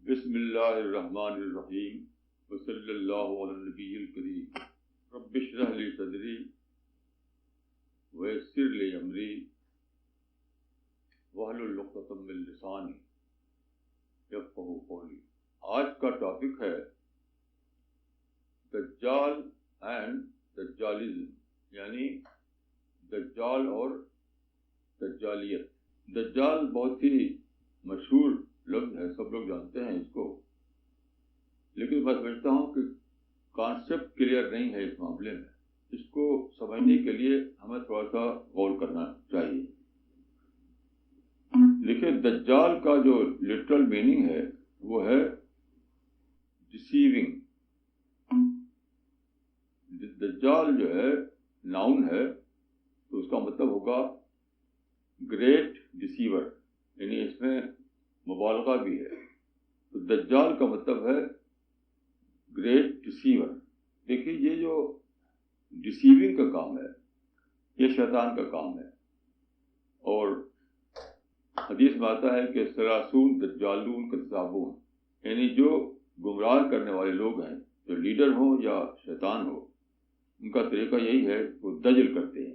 بسم اللہ الرحمن الرحیم وصلی اللہ علی النبی الکریم رب اشرح لی صدری ویسر لی امری واحلل عقدۃ من لسانی یفقہوا قولی۔ آج کا ٹاپک ہے دجال اینڈ دجالیزم، یعنی دجال اور دجالیت۔ دجال بہت ہی مشہور لفظ ہے، سب لوگ جانتے ہیں اس کو، لیکن میں سمجھتا ہوں کہ کانسیپٹ کلیئر نہیں ہے اس معاملے میں۔ اس کو سمجھنے کے لیے ہمیں تھوڑا سا غور کرنا چاہیے۔ دیکھیے، دجال کا جو لٹرل میننگ ہے وہ ہے ڈسیونگ۔ دجال جو ہے ناؤن ہے تو اس کا مطلب ہوگا گریٹ ڈسیور، یعنی اس میں مبالغہ بھی ہے۔ تو دجال کا مطلب ہے گریٹ ڈسیور۔ دیکھیے، یہ جو ڈسیونگ کا کام ہے یہ شیطان کا کام ہے، اور حدیث میں آتا ہے کہ سلاسون دجالون کذابون، یعنی جو گمراہ کرنے والے لوگ ہیں، جو لیڈر ہوں یا شیطان ہو، ان کا طریقہ یہی ہے، وہ دجل کرتے ہیں،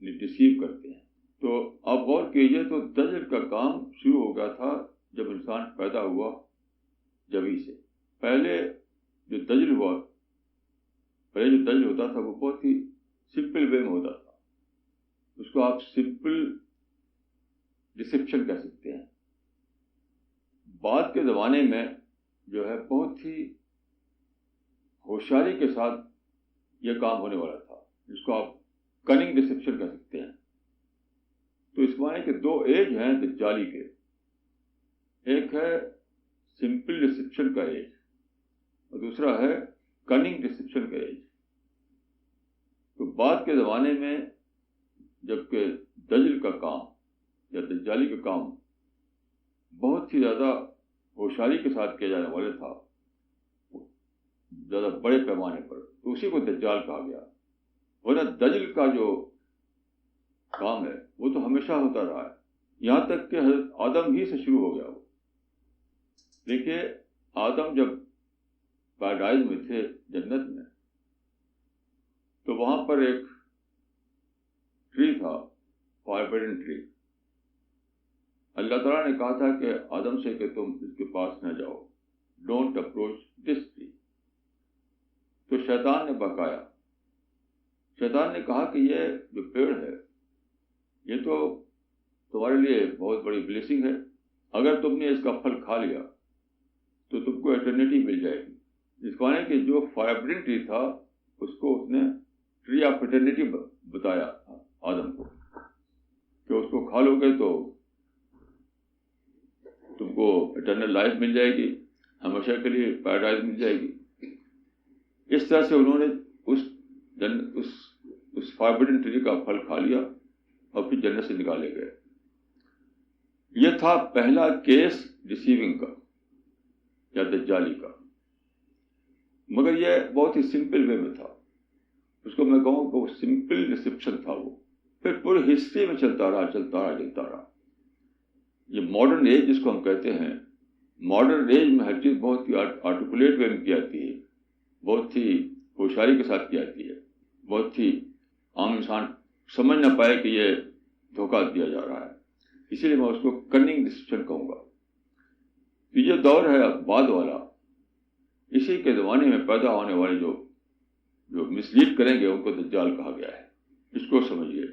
یعنی ڈسیو کرتے ہیں۔ تو آپ غور کیجئے تو دجل کا کام شروع ہو گیا تھا جب انسان پیدا ہوا، جبھی سے۔ پہلے جو دجل ہوتا تھا وہ بہت ہی سمپل وے میں ہوتا تھا، اس کو آپ سمپل ڈسیپشن کہہ سکتے ہیں۔ بعد کے زمانے میں جو ہے بہت ہی ہوشیاری کے ساتھ یہ کام ہونے والا تھا، جس کو آپ کننگ ڈسیپشن کہہ سکتے ہیں۔ تو اس معنی کہ دو ایج ہیں دجالی کے، ایک ہے سمپل ڈسیپشن کا ایج اور دوسرا ہے کننگ ڈسیپشن کا ایج۔ تو بعد کے زمانے میں جب کہ دجل کا کام یا دجالی کا کام بہت ہی زیادہ ہوشیاری کے ساتھ کیا جانے والا تھا، زیادہ بڑے پیمانے پر، تو اسی کو دجال کہا گیا۔ ورنہ دجل کا جو کام ہے وہ تو ہمیشہ ہوتا رہا ہے، یہاں تک کہ حضرت آدم ہی سے شروع ہو گیا وہ۔ دیکھیے، آدم جب پیراڈائز میں تھے، جنت میں، تو وہاں پر ایک ٹری تھا، فاربڈن ٹری۔ اللہ تعالیٰ نے کہا تھا کہ آدم سے کہ تم اس کے پاس نہ جاؤ، ڈونٹ اپروچ دس ٹری۔ تو شیطان نے بہکایا، شیطان نے کہا کہ یہ جو پیڑ ہے یہ تو تمہارے لیے بہت بڑی بلیسنگ ہے، اگر تم نے اس کا پھل کھا لیا تو تم کو ایٹرنیٹی مل جائے گی۔ اس کو معنی کہ جو فاربڈن ٹری تھا اس کو اس نے ٹری آف ایٹرنیٹی بتایا آدم کو، کہ اس کو کھا لو گے تو تم کو ایٹرنل لائف مل جائے گی، ہمیشہ کے لیے پیراڈائز مل جائے گی۔ اس طرح سے انہوں نے اس فاربڈن ٹری کا پھل کھا لیا اور پھر جنت سے نکالے گئے۔ یہ تھا پہلا کیس ڈسیونگ کا یا دجالی کا، مگر یہ بہت ہی سمپل وے میں تھا، اس کو میں کہوں کہ وہ سمپل ڈسیپشن تھا۔ وہ پھر پوری ہسٹری میں چلتا رہا۔ یہ ماڈرن ایج جس کو ہم کہتے ہیں، ماڈرن ایج میں ہر چیز بہت ہی آرٹیکولیٹ وے میں کی جاتی ہے، بہت ہی ہوشیاری کے ساتھ کی جاتی ہے، بہت ہی عام انسان سمجھ نہ پائے کہ یہ دھوکہ دیا جا رہا ہے، اسی لیے میں اس کو کننگ ڈسیپشن کہوں گا۔ تو یہ دور ہے بعد والا، اسی کے زمانے میں پیدا ہونے والے جو مسلیڈ کریں گے ان کو دجال کہا گیا ہے، اس کو سمجھیے۔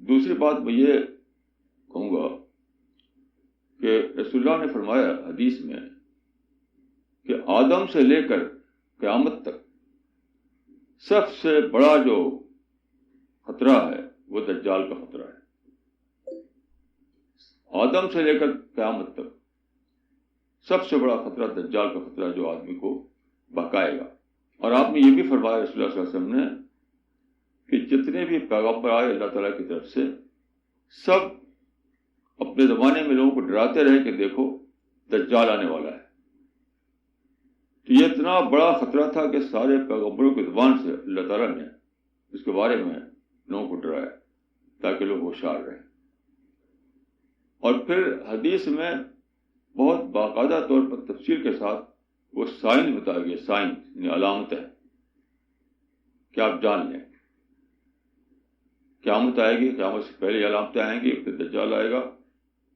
دوسری بات میں یہ کہوں گا کہ رسول اللہ نے فرمایا حدیث میں کہ آدم سے لے کر قیامت تک سب سے بڑا جو خطرہ ہے وہ دجال کا خطرہ ہے۔ آدم سے لے کر قیامت تک سب سے بڑا خطرہ دجال کا خطرہ، جو آدمی کو بہکائے گا۔ اور آپ نے یہ بھی فرمایا رسول اللہ صلی اللہ علیہ وسلم نے کہ جتنے بھی پیغمبر آئے اللہ تعالیٰ کی طرف سے، سب اپنے زمانے میں لوگوں کو ڈراتے رہے کہ دیکھو دجال آنے والا ہے۔ تو یہ اتنا بڑا خطرہ تھا کہ سارے پیغمبروں کی زبان سے اللہ تعالیٰ نے اس کے بارے میں لوگوں کو ڈرایا تاکہ لوگ ہوشیار رہیں۔ اور پھر حدیث میں بہت باقاعدہ طور پر تفصیل کے ساتھ وہ سائنس بتایا گیا، سائنس یعنی علامت ہے کہ آپ جان لیں قیامت آئے گی، قیامت سے پہلے علامتیں آئیں گی، پھر دجال آئے گا.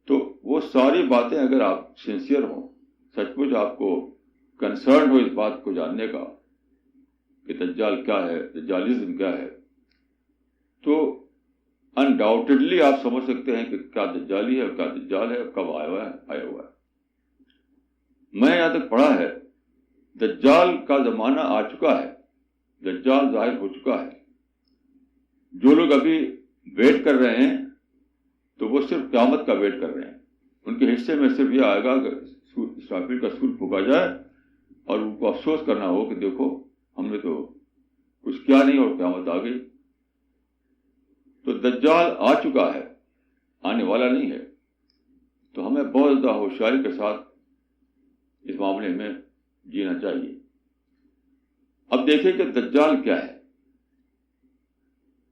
تو وہ ساری باتیں اگر آپ سنسیئر ہوں، سچ مچ آپ کو کنسرن ہو اس بات کو جاننے کا کہ دجال کیا ہے، دجالیزم کیا ہے، تو انڈاؤٹڈلی آپ سمجھ سکتے ہیں کہ کیا دجالی ہے اور کیا دجال ہے اور کب آیا ہوا ہے. میں یہاں تک پڑھا ہے دجال کا زمانہ آ چکا ہے، دجال ظاہر ہو چکا ہے. جو لوگ ابھی ویٹ کر رہے ہیں تو وہ صرف قیامت کا ویٹ کر رہے ہیں. ان کے حصے میں صرف یہ آئے گا کہ اسرافیل کا سور پھونکا جائے اور ان کو افسوس کرنا ہو کہ دیکھو ہم نے تو کچھ کیا نہیں اور قیامت آ گئی. تو دجال آ چکا ہے، آنے والا نہیں ہے. تو ہمیں بہت زیادہ ہوشیاری کے ساتھ اس معاملے میں جینا چاہیے. اب دیکھیں کہ دجال کیا ہے.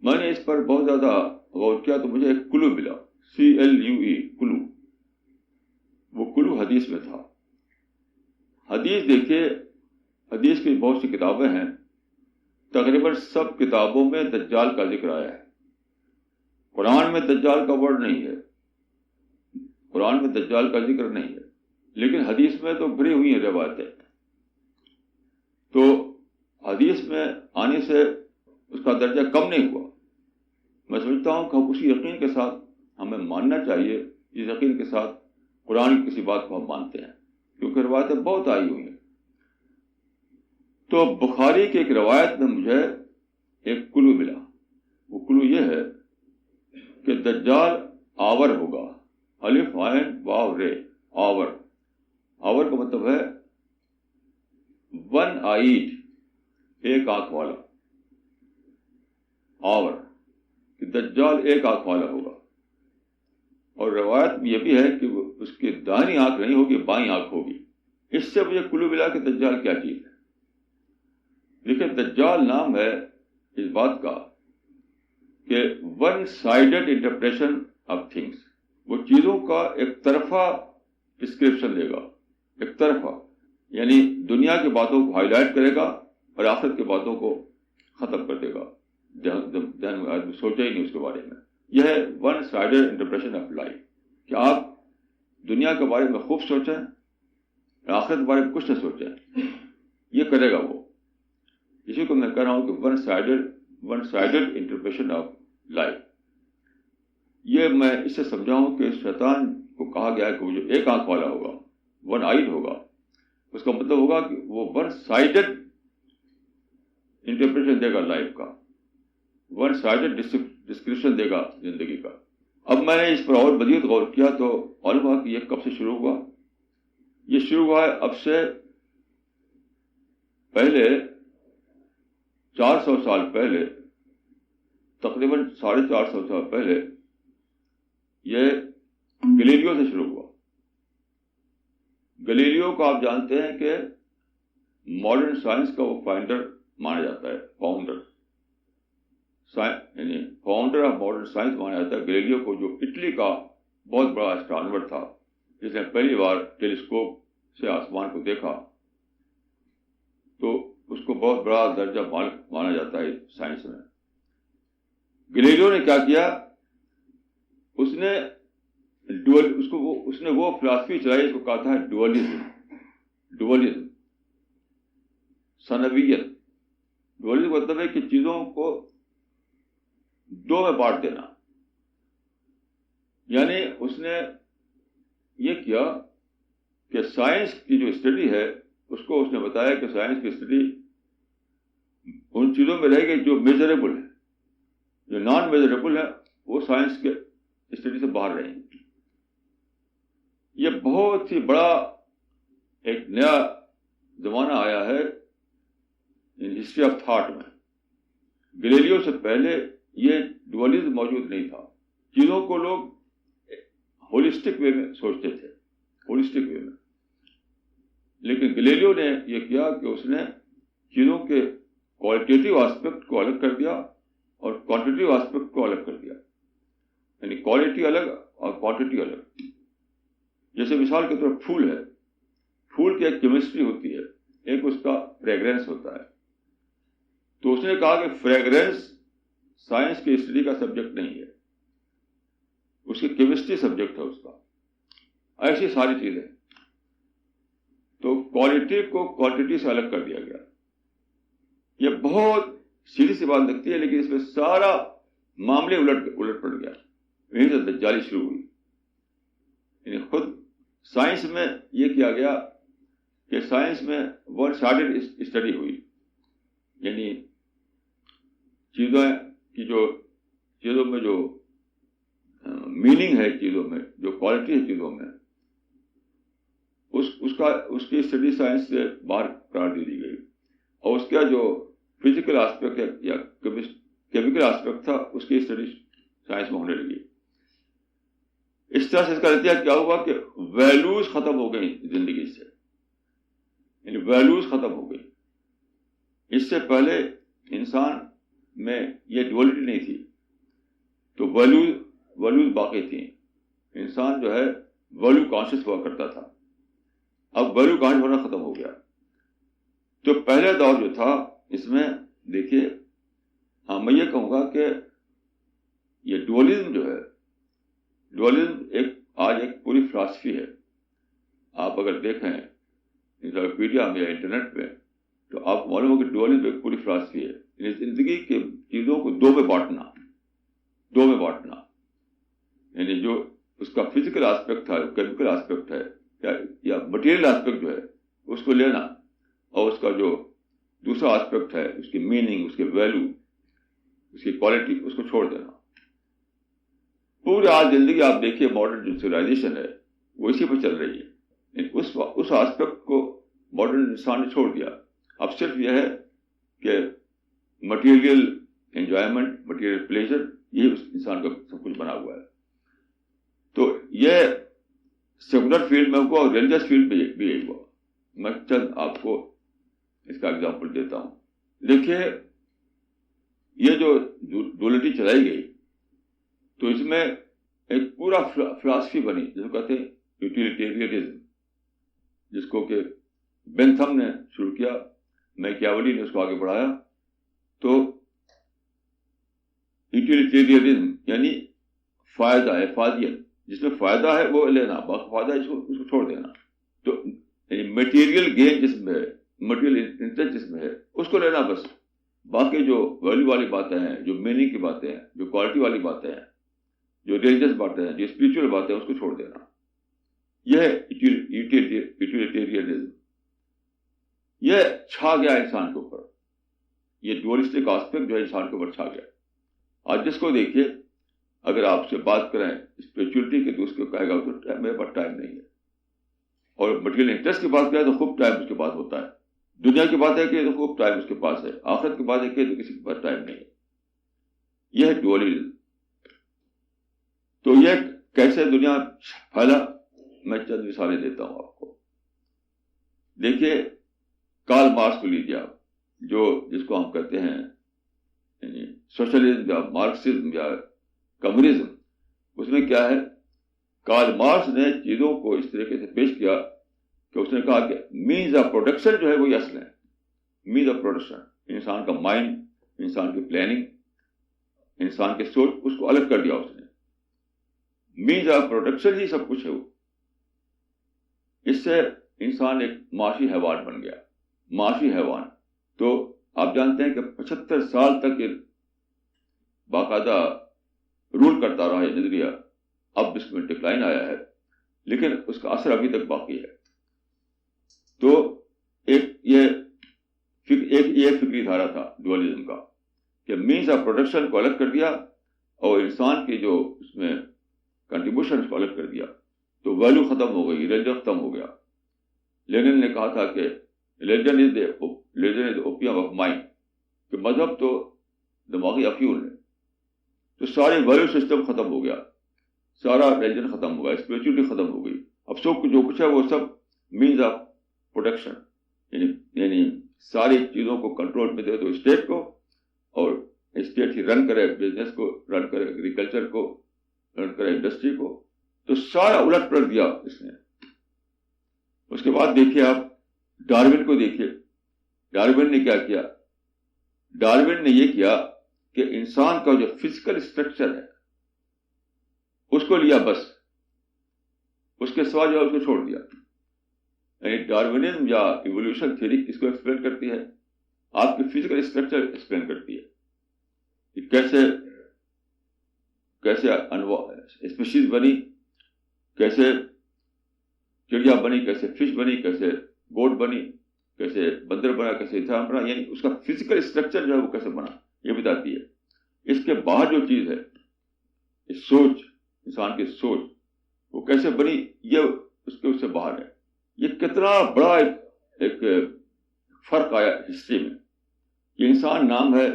میں نے اس پر بہت زیادہ غور کیا تو مجھے ایک کلو ملا، CLUE، کلو. وہ کلو حدیث میں تھا. حدیث دیکھیے، حدیث کی بہت سی کتابیں ہیں، تقریباً سب کتابوں میں دجال کا ذکر آیا ہے. قرآن میں دجال کا ورڈ نہیں ہے، قرآن میں دجال کا ذکر نہیں ہے، لیکن حدیث میں تو بھری ہوئی ہیں روایتیں. تو حدیث میں آنے سے اس کا درجہ کم نہیں ہوا. میں سمجھتا ہوں کہ اسی یقین کے ساتھ ہمیں ماننا چاہیے جس یقین کے ساتھ قرآن کی کسی بات کو ہم مانتے ہیں، کیونکہ روایتیں بہت آئی ہوئی ہیں. تو بخاری کی ایک روایت میں مجھے ایک کلو ملا. وہ کلو یہ ہے کہ دجال آور ہوگا، الف عین واو رے، آور. آور کا مطلب ہے ون آئیڈ، ایک آنکھ والا. آور کہ دجال ایک آنکھ والا ہوگا. اور روایت میں یہ بھی ہے کہ اس کی دائیں آنکھ نہیں ہوگی، بائیں آنکھ ہوگی. اس سے مجھے کلو ملا کہ دجال کیا چیز ہے. دیکھیں دجال نام ہے اس بات کا کہ one sided interpretation of things. وہ چیزوں کا ایک طرفہ ڈسکرپشن دے گا، ایک طرفہ، یعنی دنیا کی باتوں کو ہائی لائٹ کرے گا اور آخرت کی باتوں کو ختم کر دے گا. ذہن میں آدمی سوچا ہی نہیں اس کے بارے میں. یہ ہے one sided interpretation of life, کہ آپ دنیا کے بارے میں خوب سوچیں، آخرت کے بارے میں کچھ نہ سوچیں. یہ کرے گا وہ. اسی کو میں کہہ رہا ہوں کہ one sided interpretation of life. یہ میں اس سے سمجھا ہوں کہ شیطان کو کہا گیا ہے کہ وہ جو ایک آنکھ والا ہوگا، ون آئیڈ ہوگا، اس کا مطلب ہوگا کہ وہ ون سائیڈڈ انٹرپریشن دے گا لائف کا، ون سائیڈڈ ڈسکرپشن دے گا زندگی کا. اب میں نے اس پر اور مزید غور کیا تو معلوم ہوا کہ یہ کب سے شروع ہوا. یہ شروع ہوا ہے اب سے پہلے 400 سال پہلے، تقریباً 450 سال پہلے. یہ گلیلیو سے شروع ہوا. گلیلیو کو آپ جانتے ہیں کہ ماڈرن سائنس کا وہ فائنڈر مانا جاتا ہے، فاؤنڈر، یعنی فاؤنڈر آف ماڈرن سائنس مانا جاتا ہے گلیلیو کو، جو اٹلی کا بہت بڑا اسٹرانومر تھا جس نے پہلی بار ٹیلیسکوپ سے آسمان کو دیکھا. تو اس کو بہت بڑا درجہ مانا جاتا ہے سائنس میں. گلیلیو نے کیا کیا، اس نے وہ فلاسفی چلائی، اس کو کہا تھا ڈوئلزم، ثنویت. ڈوئلزم کا مطلب ہے کہ چیزوں کو دو میں بانٹ دینا. یعنی اس نے یہ کیا کہ سائنس کی جو اسٹڈی ہے اس کو اس نے بتایا کہ سائنس کی اسٹڈی ان چیزوں میں رہے گی جو میجریبل ہے، جو نان میجریبل ہے وہ سائنس کے اسٹڈی سے باہر رہیں گی. یہ بہت ہی بڑا ایک نیا زمانہ آیا ہے ان ہسٹری آف تھاٹ میں. گلیلیو سے پہلے یہ ڈوئلزم موجود نہیں تھا. چیزوں کو لوگ ہولسٹک وے میں سوچتے تھے، ہولسٹک وے میں. لیکن گلیلیو نے یہ کیا کہ اس نے چیزوں کے کوالٹیٹیو آسپیکٹ کو الگ کر دیا اور کوانٹیٹیو آسپیکٹ کو الگ کر دیا. یعنی کوالٹی الگ اور کوانٹٹی الگ. جیسے مثال کے طور پر پھول ہے، پھول کی ایک کیمسٹری ہوتی ہے، ایک اس کا فریگرینس ہوتا ہے. تو اس نے کہا کہ فریگرینس سائنس کی اسٹڈی کا سبجیکٹ نہیں ہے، اس کی کیمسٹری سبجیکٹ ہے اس کا. ایسی ساری چیزیں. تو کوالٹی کو کوانٹٹی سے الگ کر دیا گیا. یہ بہت سیدھی سی بات لگتی ہے، لیکن اس میں سارا معاملے الٹ پڑ گیا. یہیں سے دجالی شروع ہوئی. یعنی خود سائنس میں یہ کیا گیا کہ سائنس میں ون سائڈڈ اسٹڈی ہوئی. یعنی چیزوں میں جو میننگ ہے، چیزوں میں جو کوالٹی ہے چیزوں میں، اس کی اسٹڈی سائنس سے باہر قرار دے دی گئی. اور اس کا جو فزیکل آسپیکٹ ہے یا کیمیکل آسپیکٹ تھا، اس کی اسٹڈی سائنس میں ہونے لگی. اس طرح سے اس کا نتیجہ کیا ہوا کہ ویلیوز ختم ہو گئی زندگی سے. یعنی ویلیوز ختم ہو گئی. اس سے پہلے انسان میں یہ ڈولیٹی نہیں تھی، تو ویلیوز باقی تھیں. انسان جو ہے ویلیو کانشیس ہوا کرتا تھا. اب ویلیو کانشیس ہونا ختم ہو گیا. تو پہلے دور جو تھا اس میں دیکھیے، میں یہ کہوں گا کہ یہ ڈولیزم جو ہے، ڈولیزم آج ایک پوری فلاسفی ہے. آپ اگر دیکھیں انسائکلوپیڈیا میں یا انٹرنیٹ پہ تو آپ کو معلوم ہو کہ ڈولیزم ایک پوری فلاسفی ہے. یعنی زندگی کے چیزوں کو دو میں بانٹنا. یعنی جو اس کا فزیکل آسپیکٹ تھا، کیمیکل آسپیکٹ ہے یا مٹیریل آسپیکٹ جو ہے اس کو لینا، اور اس کا جو دوسرا آسپیکٹ ہے، اس کی میننگ، اس کی ویلیو، اس کی کوالٹی، اس کو چھوڑ دینا. پورے آج زندگی آپ دیکھیے ماڈرن جو سویلائزیشن ہے وہ اسی پہ چل رہی ہے. اس آسپیکٹ کو ماڈرن انسان نے چھوڑ دیا. اب صرف یہ ہے کہ مٹیریل انجوائمنٹ، مٹیریل پلیزر، یہ اس انسان کا سب کچھ بنا ہوا ہے. تو یہ سیکولر فیلڈ میں ہوا اور ریلیجس فیلڈ میں بھی یہی ہوا. میں چند آپ کو اس کا اگزامپل دیتا ہوں. دیکھیے یہ جو ڈولیٹی چلائی گئی تو اس میں ایک پورا فلاسفی بنی جس کو کہتے ہیں یوٹیلیٹیرینزم، جس کو کہ بینتھم نے شروع کیا، میکیاولی نے اس کو آگے بڑھایا. تو یوٹیلیٹیرینزم یعنی فائدہ ہے، فائدیت، جس میں فائدہ ہے وہ لینا، باقی فائدہ ہے اس کو چھوڑ دینا. تو یعنی میٹیریل گین جس میں ہے، مٹیریل انٹرسٹ جس میں ہے اس کو لینا بس. باقی جو ویلیو والی باتیں ہیں، جو میننگ کی باتیں ہیں، جو کوالٹی والی باتیں ہیں، جو ریلیجس باتیں ہیں، جو اسپریچول باتیں ہیں، اس کو چھوڑ دینا. یہ ہے یوٹیلیٹیرینزم. یہ چھا گیا انسان کے اوپر. یہ ڈوئلسٹک آسپیکٹ جو ہے انسان کے اوپر چھا گیا. آج جس کو دیکھیے، اگر آپ سے بات کریں اسپریچولیٹی کے تو اس کو کہے گا تو میرے پاس ٹائم نہیں ہے. اور مٹیریل انٹرسٹ کی بات کریں تو خوب ٹائم اس کے پاس ہوتا ہے. دنیا کی بات ہے کہ تو خوب ٹائم اس کے پاس ہے. آخرت کی بات ہے کہ تو کسی کے پاس ٹائم نہیں ہے. یہ ہے ڈوئلزم. تو یہ کیسے دنیا پھیلا، میں چند مثالیں دیتا ہوں آپ کو. دیکھیے کارل مارکس کو لیجیے آپ، جس کو ہم کہتے ہیں یعنی سوشلزم یا مارکسزم یا کمیونزم. اس میں کیا ہے، کارل مارکس نے چیزوں کو اس طریقے سے پیش کیا کہ اس نے کہا کہ مینز آف پروڈکشن جو ہے وہی اصل ہے. مینز آف پروڈکشن، انسان کا مائنڈ، انسان کی پلاننگ، انسان کی سوچ، اس کو الگ کر دیا اس نے. مینز آف پروڈکشن ہی سب کچھ ہے. وہ اس سے انسان ایک معاشی حیوان بن گیا. معاشی حیوان. تو آپ جانتے ہیں کہ 75 سال تک یہ باقاعدہ رول کرتا رہا یہ نظریہ. اب اس میں ڈکلائن آیا ہے لیکن اس کا اثر ابھی تک باقی ہے. تو یہ فکری دھارا تھا ڈوئلزم کا کہ مینز آف پروڈکشن کو الگ کر دیا اور انسان کی جو اس میں کنٹریبیوشن اس کو الگ کر دیا. تو ویلیو ختم ہو گئی، ریلیجن ختم ہو گیا. لینن نے کہا تھا کہ religion is the opium of mind، کہ مذہب تو دماغی افیون ہے. تو سارے ویلیو سسٹم ختم ہو گیا، سارا ریلیجن ختم ہو گیا، اسپریچولیٹی ختم ہو گئی. اب سب جو کچھ ہے وہ سب مینز آف پروڈکشن، یعنی ساری چیزوں کو کنٹرول میں دے دو اسٹیٹ کو، اور اسٹیٹ ہی رن کرے بزنس کو، رن کرے ایگریکلچر کو، رن کرے انڈسٹری کو. تو سارا الٹ پلٹ دیا اس نے. اس کے بعد دیکھیے آپ ڈارون کو دیکھیے. ڈارون نے کیا کیا؟ ڈارون نے یہ کیا کہ انسان کا جو فزیکل اسٹرکچر ہے اس کو لیا بس, اس کے سوا جو اس کو چھوڑ دیا. یعنی ڈارونزم یا ایوولوشن تھیوری کس کو ایکسپلین کرتی ہے؟ آپ کی فزیکل اسٹرکچر ایکسپلین کرتی ہے کہ کیسے اسپیشیز بنی, کیسے چڑیا بنی, کیسے فش بنی, کیسے گوٹ بنی, کیسے بندر بنا, کیسے انسان بنا. یعنی اس کا فزیکل اسٹرکچر جو ہے وہ کیسے بنا یہ بتاتی ہے. اس کے باہر جو چیز ہے سوچ, انسان کی سوچ وہ کیسے بنی یہ اس سے باہر ہے. یہ کتنا بڑا ایک فرق آیا ہسٹری میں. یہ انسان نام ہے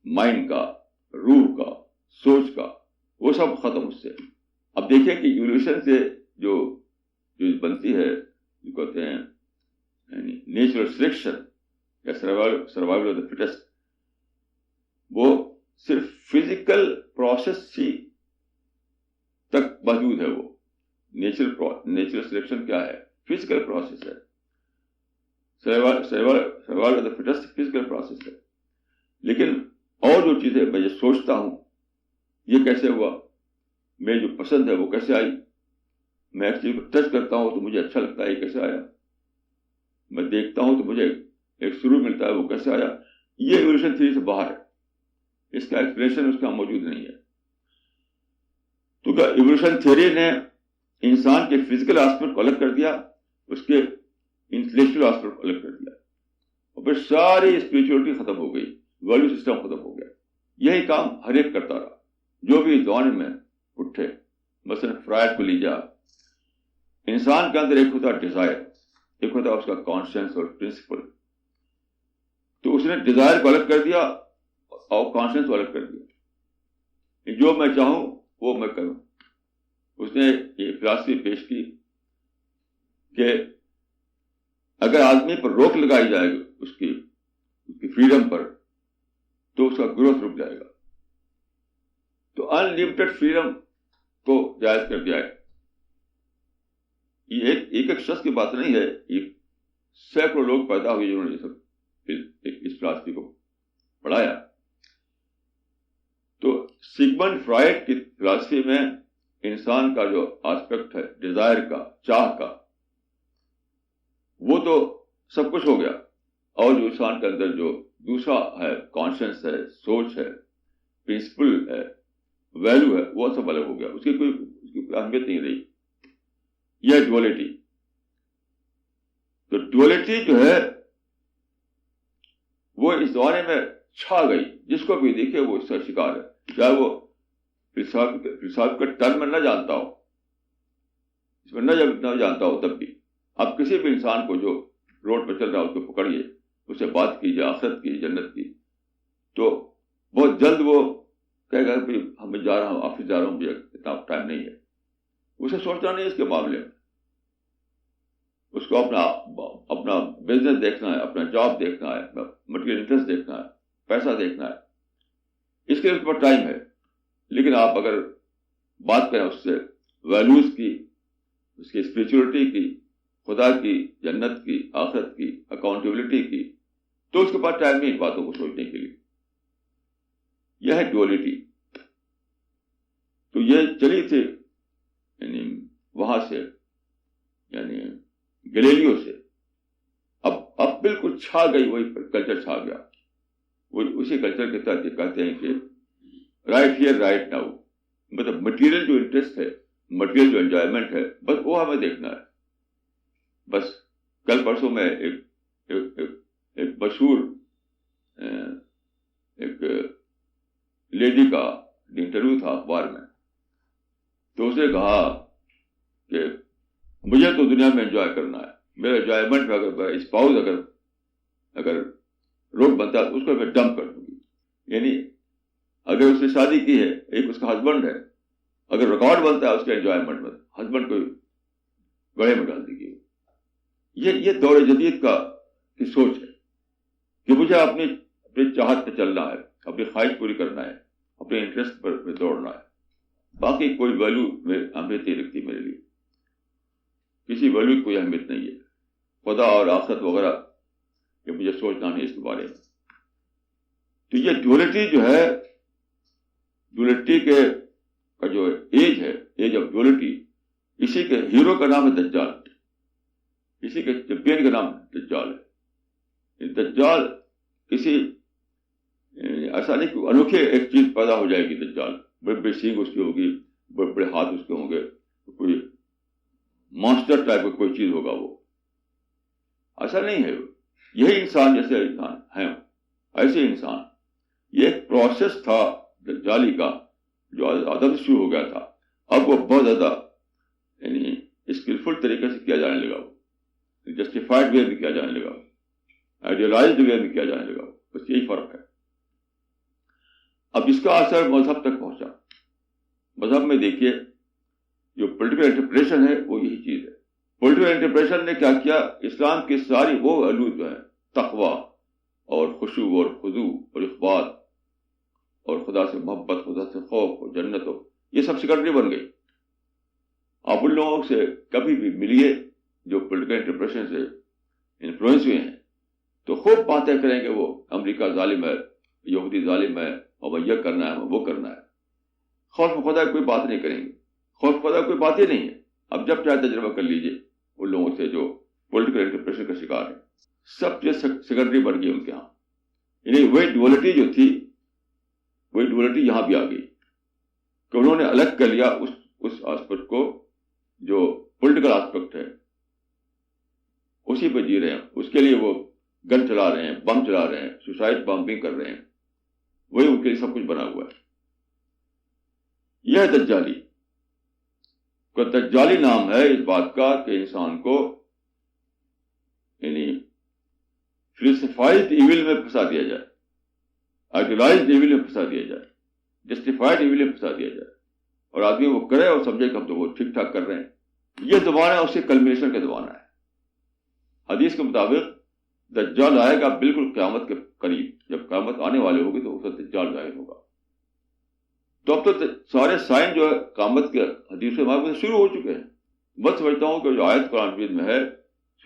مائنڈ کا, روح کا, سوچ کا, وہ سب ختم اس سے. اب دیکھیں کہ ایوولوشن سے جو بنتی ہے جو کہتے ہیں نیچرل سلیکشن یا سروائیول آف دا فٹسٹ, وہ صرف فزیکل پروسیس ہی تک موجود ہے. وہ نیچرل سلیکشن کیا ہے؟ فزیکل پروسیس ہے. Survival of the fittest physical process ہے. لیکن اور جو چیزیں میں یہ سوچتا ہوں یہ کیسے ہوا, میں جو پسند ہے وہ کیسے آئی, میں ایک چیز کو ٹچ کرتا ہوں تو مجھے اچھا لگتا ہے یہ کیسے آیا, میں دیکھتا ہوں تو مجھے ایک سرور ملتا ہے وہ کیسے آیا. یہ ایوولوشن تھیوری سے باہر ہے, اس کا ایکسپلینیشن اس کا موجود نہیں ہے. تو ایوولوشن تھیوری نے انسان کے فزیکل آسپیکٹ کو الگ کر دیا, اس کے انٹلیکچوئل آسپیکٹ کو الگ کر دیا, اور پھر ساری اسپریچولیٹی ختم ہو گئی, ویلیو سسٹم ختم ہو گیا. یہی کام ہر ایک کرتا رہا جو بھی اس زمانے میں اٹھے. مثلا فرائڈ کو لیجیے, انسان کے اندر ایک ہوتا ڈیزائر, ایک ہوتا اس کا کانشنس اور پرنسپل. تو اس نے ڈیزائر کو الگ کر دیا اور کانشنس کو الگ کر دیا. جو میں چاہوں وہ میں کروں. اس نے یہ فلاسفی پیش کی کہ اگر آدمی پر روک لگائی جائے گی اس کی فریڈم پر تو اس کا گروتھ رک جائے گا. تو ان لمیٹڈ فریڈم کو جائز کر دیا ہے. یہ ایک شخص کی بات نہیں ہے, یہ سینکڑوں لوگ پیدا ہوئے جنہوں نے یہ سب اس فلاسفی کو پڑھایا. تو سیگمنڈ فرائڈ کی فلاسفی میں انسان کا جو آسپیکٹ ہے ڈیزائر کا, چاہ کا, وہ تو سب کچھ ہو گیا, اور جو انسان کے اندر جو دوسرا ہے, کانشنس ہے, سوچ ہے, پرنسپل ہے, ویلو ہے, وہ سب الگ ہو گیا. اس کی کوئی اہمیت نہیں رہی. یہ ڈولیٹی. تو ڈولیٹی جو ہے وہ اس زمانے میں چھا گئی. جس کو بھی دیکھے وہ اس کا شکار ہے, چاہے وہ فلسفہ کا ٹرم میں نہ جانتا ہو, اس میں نہ جانتا ہو, تب بھی آپ کسی بھی انسان کو جو روڈ پہ چل رہا ہے اس کو پکڑیے, اس سے بات کیجیے آخرت کی, جنت کی, تو بہت جلد وہ کہے گا کہ ہمیں جا رہا ہوں, آفس جا رہا ہوں, مجھے اتنا ٹائم نہیں ہے. اسے سوچنا نہیں اس کے معاملے میں. اس کو اپنا بزنس دیکھنا ہے, اپنا جاب دیکھنا ہے, مٹیریل انٹرسٹ دیکھنا ہے, پیسہ دیکھنا ہے, اس کے اوپر ٹائم ہے. لیکن آپ اگر بات کریں اس سے ویلیوز کی, اس کی اسپریچولیٹی کی, خدا کی, جنت کی, آخرت کی, اکاؤنٹیبلٹی کی, تو اس کے پاس ٹائم نہیں ان باتوں کو سوچنے کے لیے. یہ ہے ڈولیٹی. تو یہ چلی تھی یعنی وہاں سے, یعنی گلیلیو سے. اب بالکل چھا گئی, وہی کلچر چھا گیا. وہ اسی کلچر کے تحت یہ کہتے ہیں کہ رائٹ ہیئر رائٹ ناؤ, مطلب مٹیریل جو انٹرسٹ ہے, مٹیریل جو انجوائمنٹ ہے, بس وہ ہمیں دیکھنا ہے. بس کل پرسوں میں ایک مشہور ایک لیڈی کا انٹرویو تھا اخبار میں. تو اس نے کہا کہ مجھے تو دنیا میں انجوائے کرنا ہے, میرا انجوائمنٹ میں اگر اسپاؤز اگر روڈ بنتا ہے تو اس کو میں ڈمپ کر دوں گی. یعنی اگر اس نے شادی کی ہے, ایک اس کا ہسبینڈ ہے, اگر ریکارڈ بنتا ہے اس کے انجوائمنٹ میں, ہسبینڈ کو گڑھے میں ڈال دے گی. یہ دور جدید کی سوچ ہے کہ مجھے اپنی چاہت پہ چلنا ہے, اپنی خواہش پوری کرنا ہے, اپنے انٹرسٹ پر دوڑنا ہے. باقی کوئی ویلو اہمیت نہیں رکھتی میرے لیے, کسی ویلو کی کوئی اہمیت نہیں ہے. خدا اور آخرت وغیرہ، یہ مجھے سوچنا نہیں اس کے بارے میں. تو یہ ڈولیٹی جو ہے، ڈولیٹی کا جو ایج ہے، ایج آف ڈولیٹی، اسی کے ہیرو کا نام ہے دجال، اسی کے چیمپئن کا نام دجال ہے. دجال کسی ایسا نہیں کہ انوکھے ایک چیز پیدا ہو جائے گی. دجال بڑے بڑے سینگ اس کی ہوگی، بڑے بڑے ہاتھ اس کے ہوں گے، کوئی مانسٹر ٹائپ کا کوئی چیز ہوگا. وہ ایسا نہیں ہے. یہی انسان جیسے انسان ہیں ایسے انسان. یہ ایک پروسیس تھا دجالی کا جو آدم سے شروع ہو گیا تھا. اب وہ بہت زیادہ یعنی اسکلفل طریقے سے کیا جانے لگا، وہ جسٹیفائڈ وے میں کیا جانے لگا، آئیڈیلائزڈ وے میں کیا جانے لگا. بس یہی فرق ہے. اب اس کا اثر مذہب تک پہنچا. مذہب میں دیکھیے جو پولیٹیکل انٹرپریشن ہے وہ یہی چیز ہے. پولیٹیکل انٹرپریشن نے کیا کیا، اسلام کی ساری وہ ویلیوز جو ہیں، تقویٰ اور خشوع اور خضوع اور اخبات اور خدا سے محبت، خدا سے خوف اور جنت، ہو یہ سب سیکنڈری بن گئی. آپ ان لوگوں سے کبھی بھی ملیے جو پولیٹیکل انٹرپریشن سے انفلوئنس ہوئے ہیں تو خوب باتیں کریں کہ وہ امریکہ ظالم ہے، یہودی ظالم ہے، اور یہ کرنا ہے، وہ کرنا ہے. خوف خدا کوئی بات نہیں کریں گے. خوف خدا کوئی بات ہی نہیں ہے. اب جب چاہے تجربہ کر لیجئے ان لوگوں سے جو پولیٹیکل انٹرپریشن کا شکار ہیں. سب چیز سیکنڈری بن گئی ان کے ہاں. یعنی وہی ڈولیٹی جو تھی، وہی ڈولیٹی یہاں بھی آ گئی کہ انہوں نے الگ کر لیا اس آسپیکٹ کو جو پولیٹیکل آسپیکٹ ہے، اسی پہ جی رہے ہیں. اس کے لیے وہ گن چلا رہے ہیں، بم چلا رہے ہیں، سوسائڈ بمبنگ کر رہے ہیں. وہی ان کے لیے سب کچھ بنا ہوا ہے. یہ ہے دجالی. کو دجالی نام ہے اس بات کا کہ انسان کو یعنی فلسفائزڈ ایول میں پھنسا دیا جائے، آئیڈیلائزڈ ایول میں پھنسا دیا جائے، جسٹیفائڈ ایول میں پھنسا دیا جائے، اور آدمی وہ کرے اور سمجھے کہ ہم تو وہ ٹھیک ٹھاک کر رہے ہیں. یہ زمانہ ہے، اس سے کلمنیشن کا زمانہ ہے. حدیث کے مطابق دجال آئے گا بالکل قیامت کے قریب. جب قیامت آنے والے ہوگی تو اس وقت دجال ظاہر ہوگا. تو اب تو سارے سائن جو ہے قیامت کے حدیث سے شروع ہو چکے ہیں. بس سمجھتا ہوں کہ جو آیت قرآن مجید میں ہے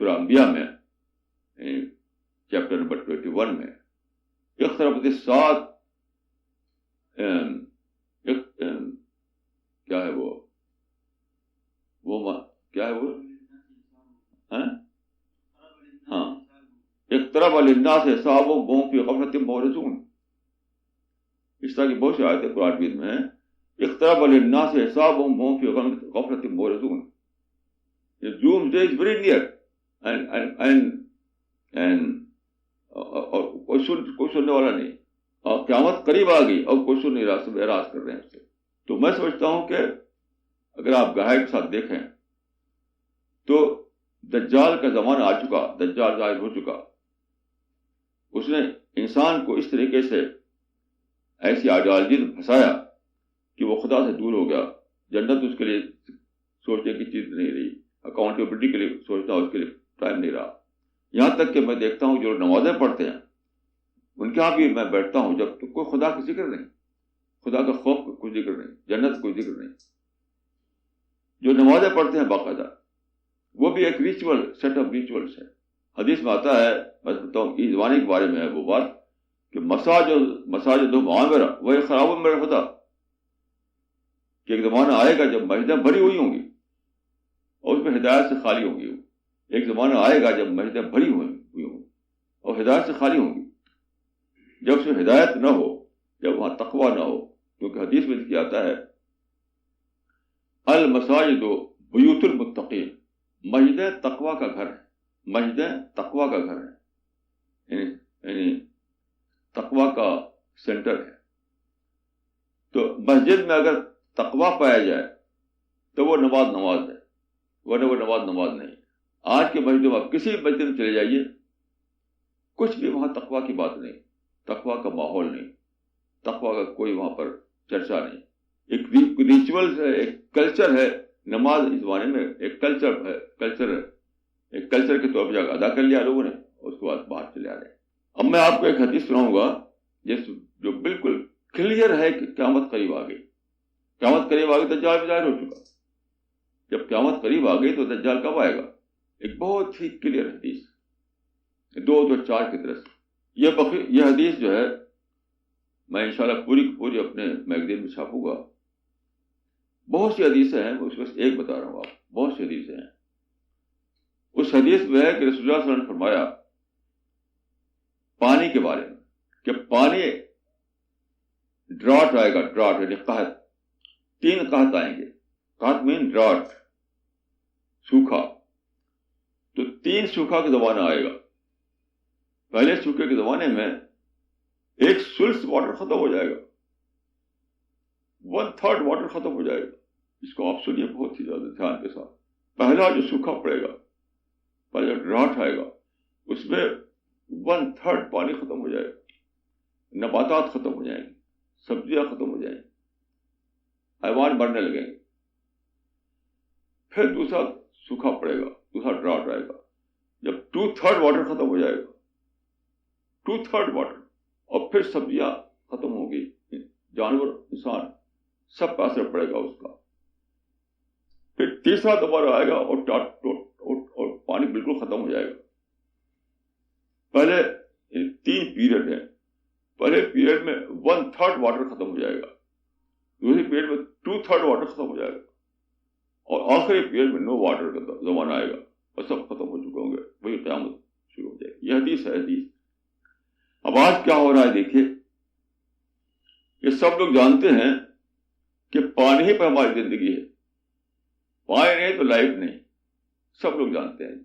سورہ انبیاء میں چیپٹر نمبر 21 میں، اقتربت الساعۃ، کیا ہے وہ کیا ہے وہ ہاں، اقترب للناس حسابهم وهم في غفلة معرضون. اس طرح کی بہت سی آیتیں قرآن مجید میں ہیں. اقترب للناس حسابهم وهم في غفلة معرضون. The doomsday is very near and کوئی سننے والا نہیں، اور قیامت قریب آ گئی اور کوئی سن نہیں رہا، سب اعراض کر رہے ہیں اس سے. تو میں سمجھتا ہوں کہ اگر آپ گہرائی کے ساتھ دیکھیں تو دجال کا زمانہ آ چکا، دجال ظاہر ہو چکا. اس نے انسان کو اس طریقے سے ایسی آئیڈیالوجی میں پھنسایا کہ وہ خدا سے دور ہو گیا. جنت اس کے لیے سوچنے کی چیز نہیں رہی، اکاؤنٹیبلٹی کے لیے سوچنا اس کے لیے ٹائم نہیں رہا. یہاں تک کہ میں دیکھتا ہوں جو نمازیں پڑھتے ہیں ان کے یہاں بھی میں بیٹھتا ہوں جب تو کوئی خدا کا ذکر نہیں، خدا کا خوف کا کوئی ذکر نہیں، جنت کا کوئی ذکر نہیں. جو نمازیں پڑھتے ہیں باقاعدہ وہ بھی ایک ریچول، سیٹ آف ریچولس ہے. حدیث میں آتا ہے، میں بتاؤں اس زمانے کے بارے میں ہے وہ بات کہ مساجد معامرہ وہ خراب میرا خدا، کہ ایک زمانہ آئے گا جب مسجدیں بھری ہوئی ہوں گی اور اس میں ہدایت سے خالی ہوں گی. ایک زمانہ آئے گا جب مسجدیں بھری ہوئی ہوں اور ہدایت سے خالی ہوں گی. جب اس میں ہدایت نہ ہو، جب وہاں تقویٰ نہ ہو، کیونکہ حدیث میں کیا آتا ہے المساجد بیوت المتقین، مسجدیں تقویٰ کا گھر ہے، مسجدیں تقویٰ کا گھر ہے، یعنی تقویٰ کا سینٹر ہے. تو مسجد میں اگر تقویٰ پایا جائے تو وہ نماز ہے، ورنہ وہ نماز نہیں. آج کے مسجدوں میں کسی مسجد میں چلے جائیے، کچھ بھی وہاں تقویٰ کی بات نہیں، تقویٰ کا ماحول نہیں، تقویٰ کا کوئی وہاں پر چرچا نہیں. ایک ریچول ہے، ایک کلچر ہے. نماز اس زمانے میں ایک کلچر ہے، ایک کلچر کے طور پر جا کر ادا کر لیا لوگوں نے، اس کے بعد باہر چلے آ رہے ہیں. اب میں آپ کو ایک حدیث سناؤں گا جو بالکل کلیئر ہے کہ قیامت قریب آ گئی. قیامت قریب آ گئی، دجال بھی ظاہر ہو چکا. جب قیامت قریب آ گئی تو دجال کب آئے گا؟ ایک بہت ہی کلیئر حدیث، 2-4 کی طرح سے. یہ حدیث جو ہے میں انشاءاللہ پوری کی پوری اپنے میگزین میں چھاپوں گا. بہت سی حدیثیں ہیں، اس میں سے ایک بتا رہا ہوں آپ. بہت سی حدیثیں ہیں. اس حدیث میں ہے کہ رسول اللہ صلی اللہ علیہ وسلم نے فرمایا پانی کے بارے میں کہ پانی ڈراٹ آئے گا، ڈراٹ یعنی قحط. 3 قحط آئیں گے. قحط مین ڈراٹ، سوکھا. تو 3 سوکھا کا زمانہ آئے گا. پہلے سوکھے کے زمانے میں 1/3 واٹر ختم ہو جائے گا، 1/3 واٹر ختم ہو جائے گا. اس کو آپ سنیے بہت ہی زیادہ دھیان کے ساتھ. پہلا جو سوکھا پڑے گا، پہلا ڈراٹ آئے گا، اس میں 1/3 پانی ختم ہو جائے گا. نباتات ختم ہو جائیں گے، سبزیاں ختم ہو جائیں گی، حیوان مرنے لگیں گے. پھر دوسرا سوکھا پڑے گا، دوسرا ڈراٹ آئے گا. جب 2/3 واٹر ختم ہو جائے گا، 2/3 واٹر، اور پھر سبزیاں ختم ہوں گی، جانور انسان سب پہ اثر پڑے گا اس کا. پھر تیسرا دوبارہ آئے گا اور پانی بالکل ختم ہو جائے گا. پہلے 3 پیریڈ ہیں. پہلے پیریڈ میں 1/3 واٹر ختم ہو جائے گا، دوسرے پیریڈ میں 2/3 واٹر ختم ہو جائے گا، اور آخری پیریڈ میں 9 واٹر کا زمانہ آئے گا اور سب ختم ہو چکے ہوں گے. وہی قیامت شروع ہو جائے گی. یہ حدیث ہے. حدیث. اب آج کیا ہو رہا ہے دیکھیے، یہ سب لوگ جانتے ہیں کہ پانی ہی پر ہماری زندگی ہے. پانی نہیں تو لائف نہیں. سب لوگ جانتے ہیں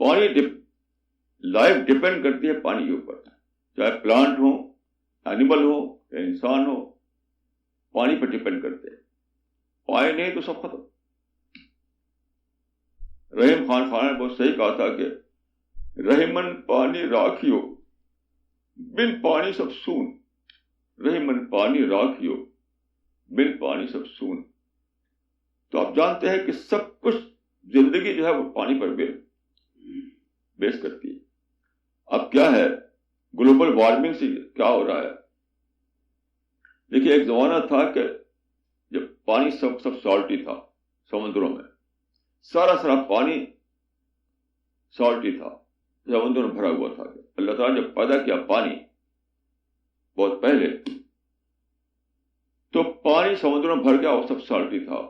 پانی لائف ڈپینڈ کرتی ہے پانی کے اوپر. چاہے پلانٹ ہو، اینیمل ہو یا انسان ہو، پانی پر ڈپینڈ کرتے ہیں. پانی نہیں تو سب ختم. رحیم خان نے بہت صحیح کہا تھا کہ رحمن پانی راکھیو، بن پانی سب سون. رحمن پانی راکھیو، بن پانی سب سون. تو آپ جانتے ہیں کہ سب کچھ زندگی جو ہے وہ پانی پر بیس کرتی ہے. اب کیا ہے، گلوبل وارمنگ سے کیا ہو رہا ہے؟ دیکھیے، ایک زمانہ تھا کہ جب پانی سب سالٹی تھا، سمندروں میں سارا پانی سالٹی تھا، سمندروں میں بھرا ہوا تھا. اللہ تعالیٰ نے جب پیدا کیا پانی بہت پہلے، تو پانی سمندروں میں بھر گیا اور سب سالٹی تھا.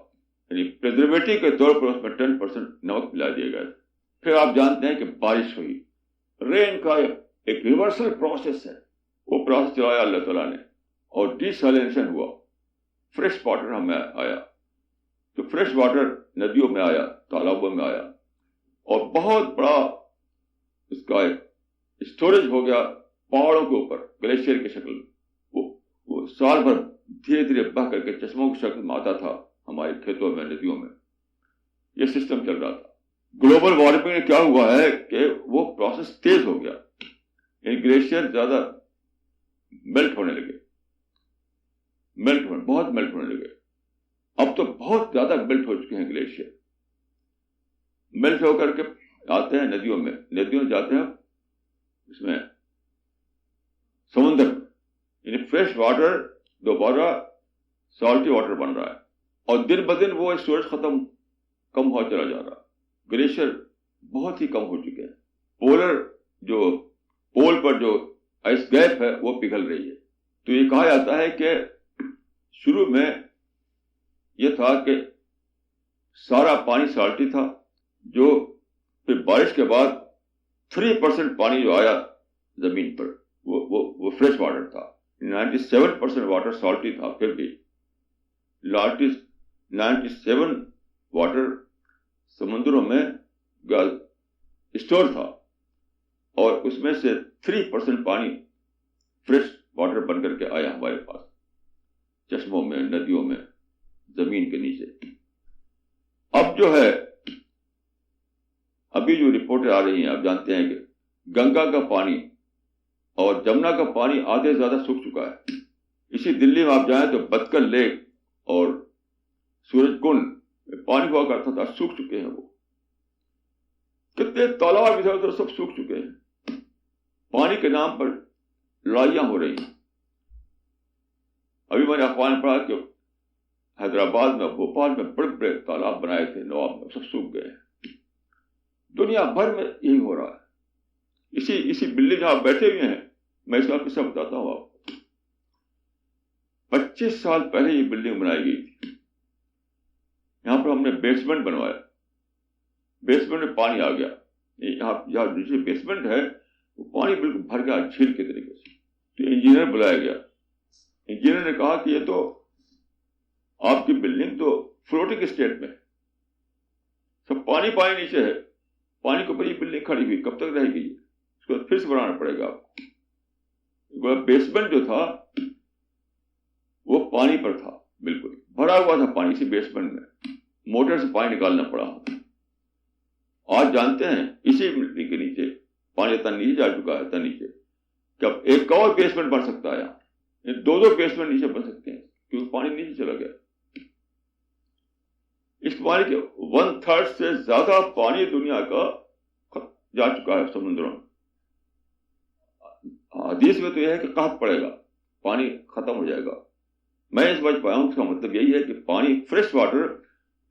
یعنی پریزرویٹو کے طور پر اس میں 10% نمک ملا دیا گیا. پھر آپ جانتے ہیں کہ بارش ہوئی. رین کا ایک یونیورسل پروسیس ہے، وہ پروسیس چلایا اللہ تعالیٰ نے، اور ڈیسیلینیشن ہوا. فریش واٹر ہمیں آیا. تو فریش واٹر ندیوں میں آیا، تالابوں میں آیا، اور بہت بڑا اس کا ایک اسٹوریج ہو گیا پہاڑوں کے اوپر گلیشیئر کی شکل. وہ سال بھر دھیرے دھیرے بہ کر کے چشموں کی شکل میں آتا تھا ہمارے کھیتوں میں، ندیوں میں. یہ سسٹم چل رہا تھا. گلوبل وارمنگ میں کیا ہوا ہے کہ وہ پروسیس تیز ہو گیا. یعنی گلیشیئر زیادہ میلٹ ہونے لگے، بہت میلٹ ہونے لگے. اب تو بہت زیادہ میلٹ ہو چکے ہیں گلیشیئر. میلٹ ہو کر کے آتے ہیں ندیوں میں جاتے ہیں اس میں سمندر میں. یعنی فریش واٹر دوبارہ سالٹی واٹر بن رہا ہے، اور دن بدن وہ اسٹوریج کم ہو چلا جا رہا. گلیشیئر بہت ہی کم ہو چکے ہیں. پول پر جو آئس گیپ ہے وہ پگھل رہی ہے. تو یہ کہا جاتا ہے کہ شروع میں یہ تھا کہ سارا پانی سالٹی تھا، جو پھر بارش کے بعد 3% پانی جو آیا زمین پر وہ فریش واٹر تھا. 97% واٹر سالٹی تھا. پھر بھی 97 واٹر سمندروں میں اسٹور تھا، اور اس میں سے 3% پانی فریش واٹر بن کر کے آیا ہمارے پاس، چشموں میں، ندیوں میں، زمین کے نیچے. اب جو ہے، ابھی جو رپورٹیں آ رہی ہیں، آپ جانتے ہیں کہ گنگا کا پانی اور جمنا کا پانی آدھے زیادہ سوکھ چکا ہے. اسی دلی میں آپ جائیں تو بتکل لیک اور سورج کنڈ پانی ہوا کرتا تھا، سوکھ چکے ہیں. وہ کتنے تالاب ادھر ادھر سب سوکھ چکے ہیں. پانی کے نام پر لڑائیاں ہو رہی ہیں. ابھی میں نے اخبار میں پڑھا کہ حیدرآباد میں، بھوپال میں بڑے بڑے تالاب بنائے تھے نواب میں، سب سوکھ گئے ہیں. دنیا بھر میں یہی ہو رہا ہے. اسی بلڈنگ جہاں آپ بیٹھے ہوئے ہیں, میں اس کا قصہ بتاتا ہوں آپ کو. 25 سال پہلے یہ بلڈنگ بنائی گئی تھی. یہاں پر ہم نے بیسمنٹ بنوایا. بیسمنٹ میں پانی آ گیا. جہاں نیچے بیسمنٹ ہے وہ پانی بالکل بھر گیا جھیل کے طریقے سے. تو انجینئر بلایا گیا. انجینئر نے کہا کہ یہ تو آپ کی بلڈنگ تو فلوٹنگ اسٹیٹ میں, سب پانی نیچے ہے, پانی کے اوپر یہ بلڈنگ کھڑی ہوئی, کب تک رہے گی؟ اس کو پھر سے بنانا پڑے گا آپ کو. بیسمنٹ جو تھا وہ پانی پر تھا, بالکل بھرا ہوا تھا پانی سے. بیسمنٹ میں موٹر سے پانی نکالنا پڑا. آج جانتے ہیں اسی بلڈنگ کے نیچے پانی اتنا نیچے جا چکا ہے, اتنا نیچے کہ اب ایک اور بیسمنٹ بن سکتا ہے. یہاں 2 بیسمنٹ نیچے بن سکتے ہیں کیونکہ پانی نیچے چلا گیا. اس پانی کے 1/3 سے زیادہ پانی دنیا کا جا چکا ہے سمندروں میں. حدیث میں تو یہ ہے کہ قحط پڑے گا, پانی ختم ہو جائے گا. میں اس سمجھ پایا ہوں اس کا مطلب یہی ہے کہ پانی فریش واٹر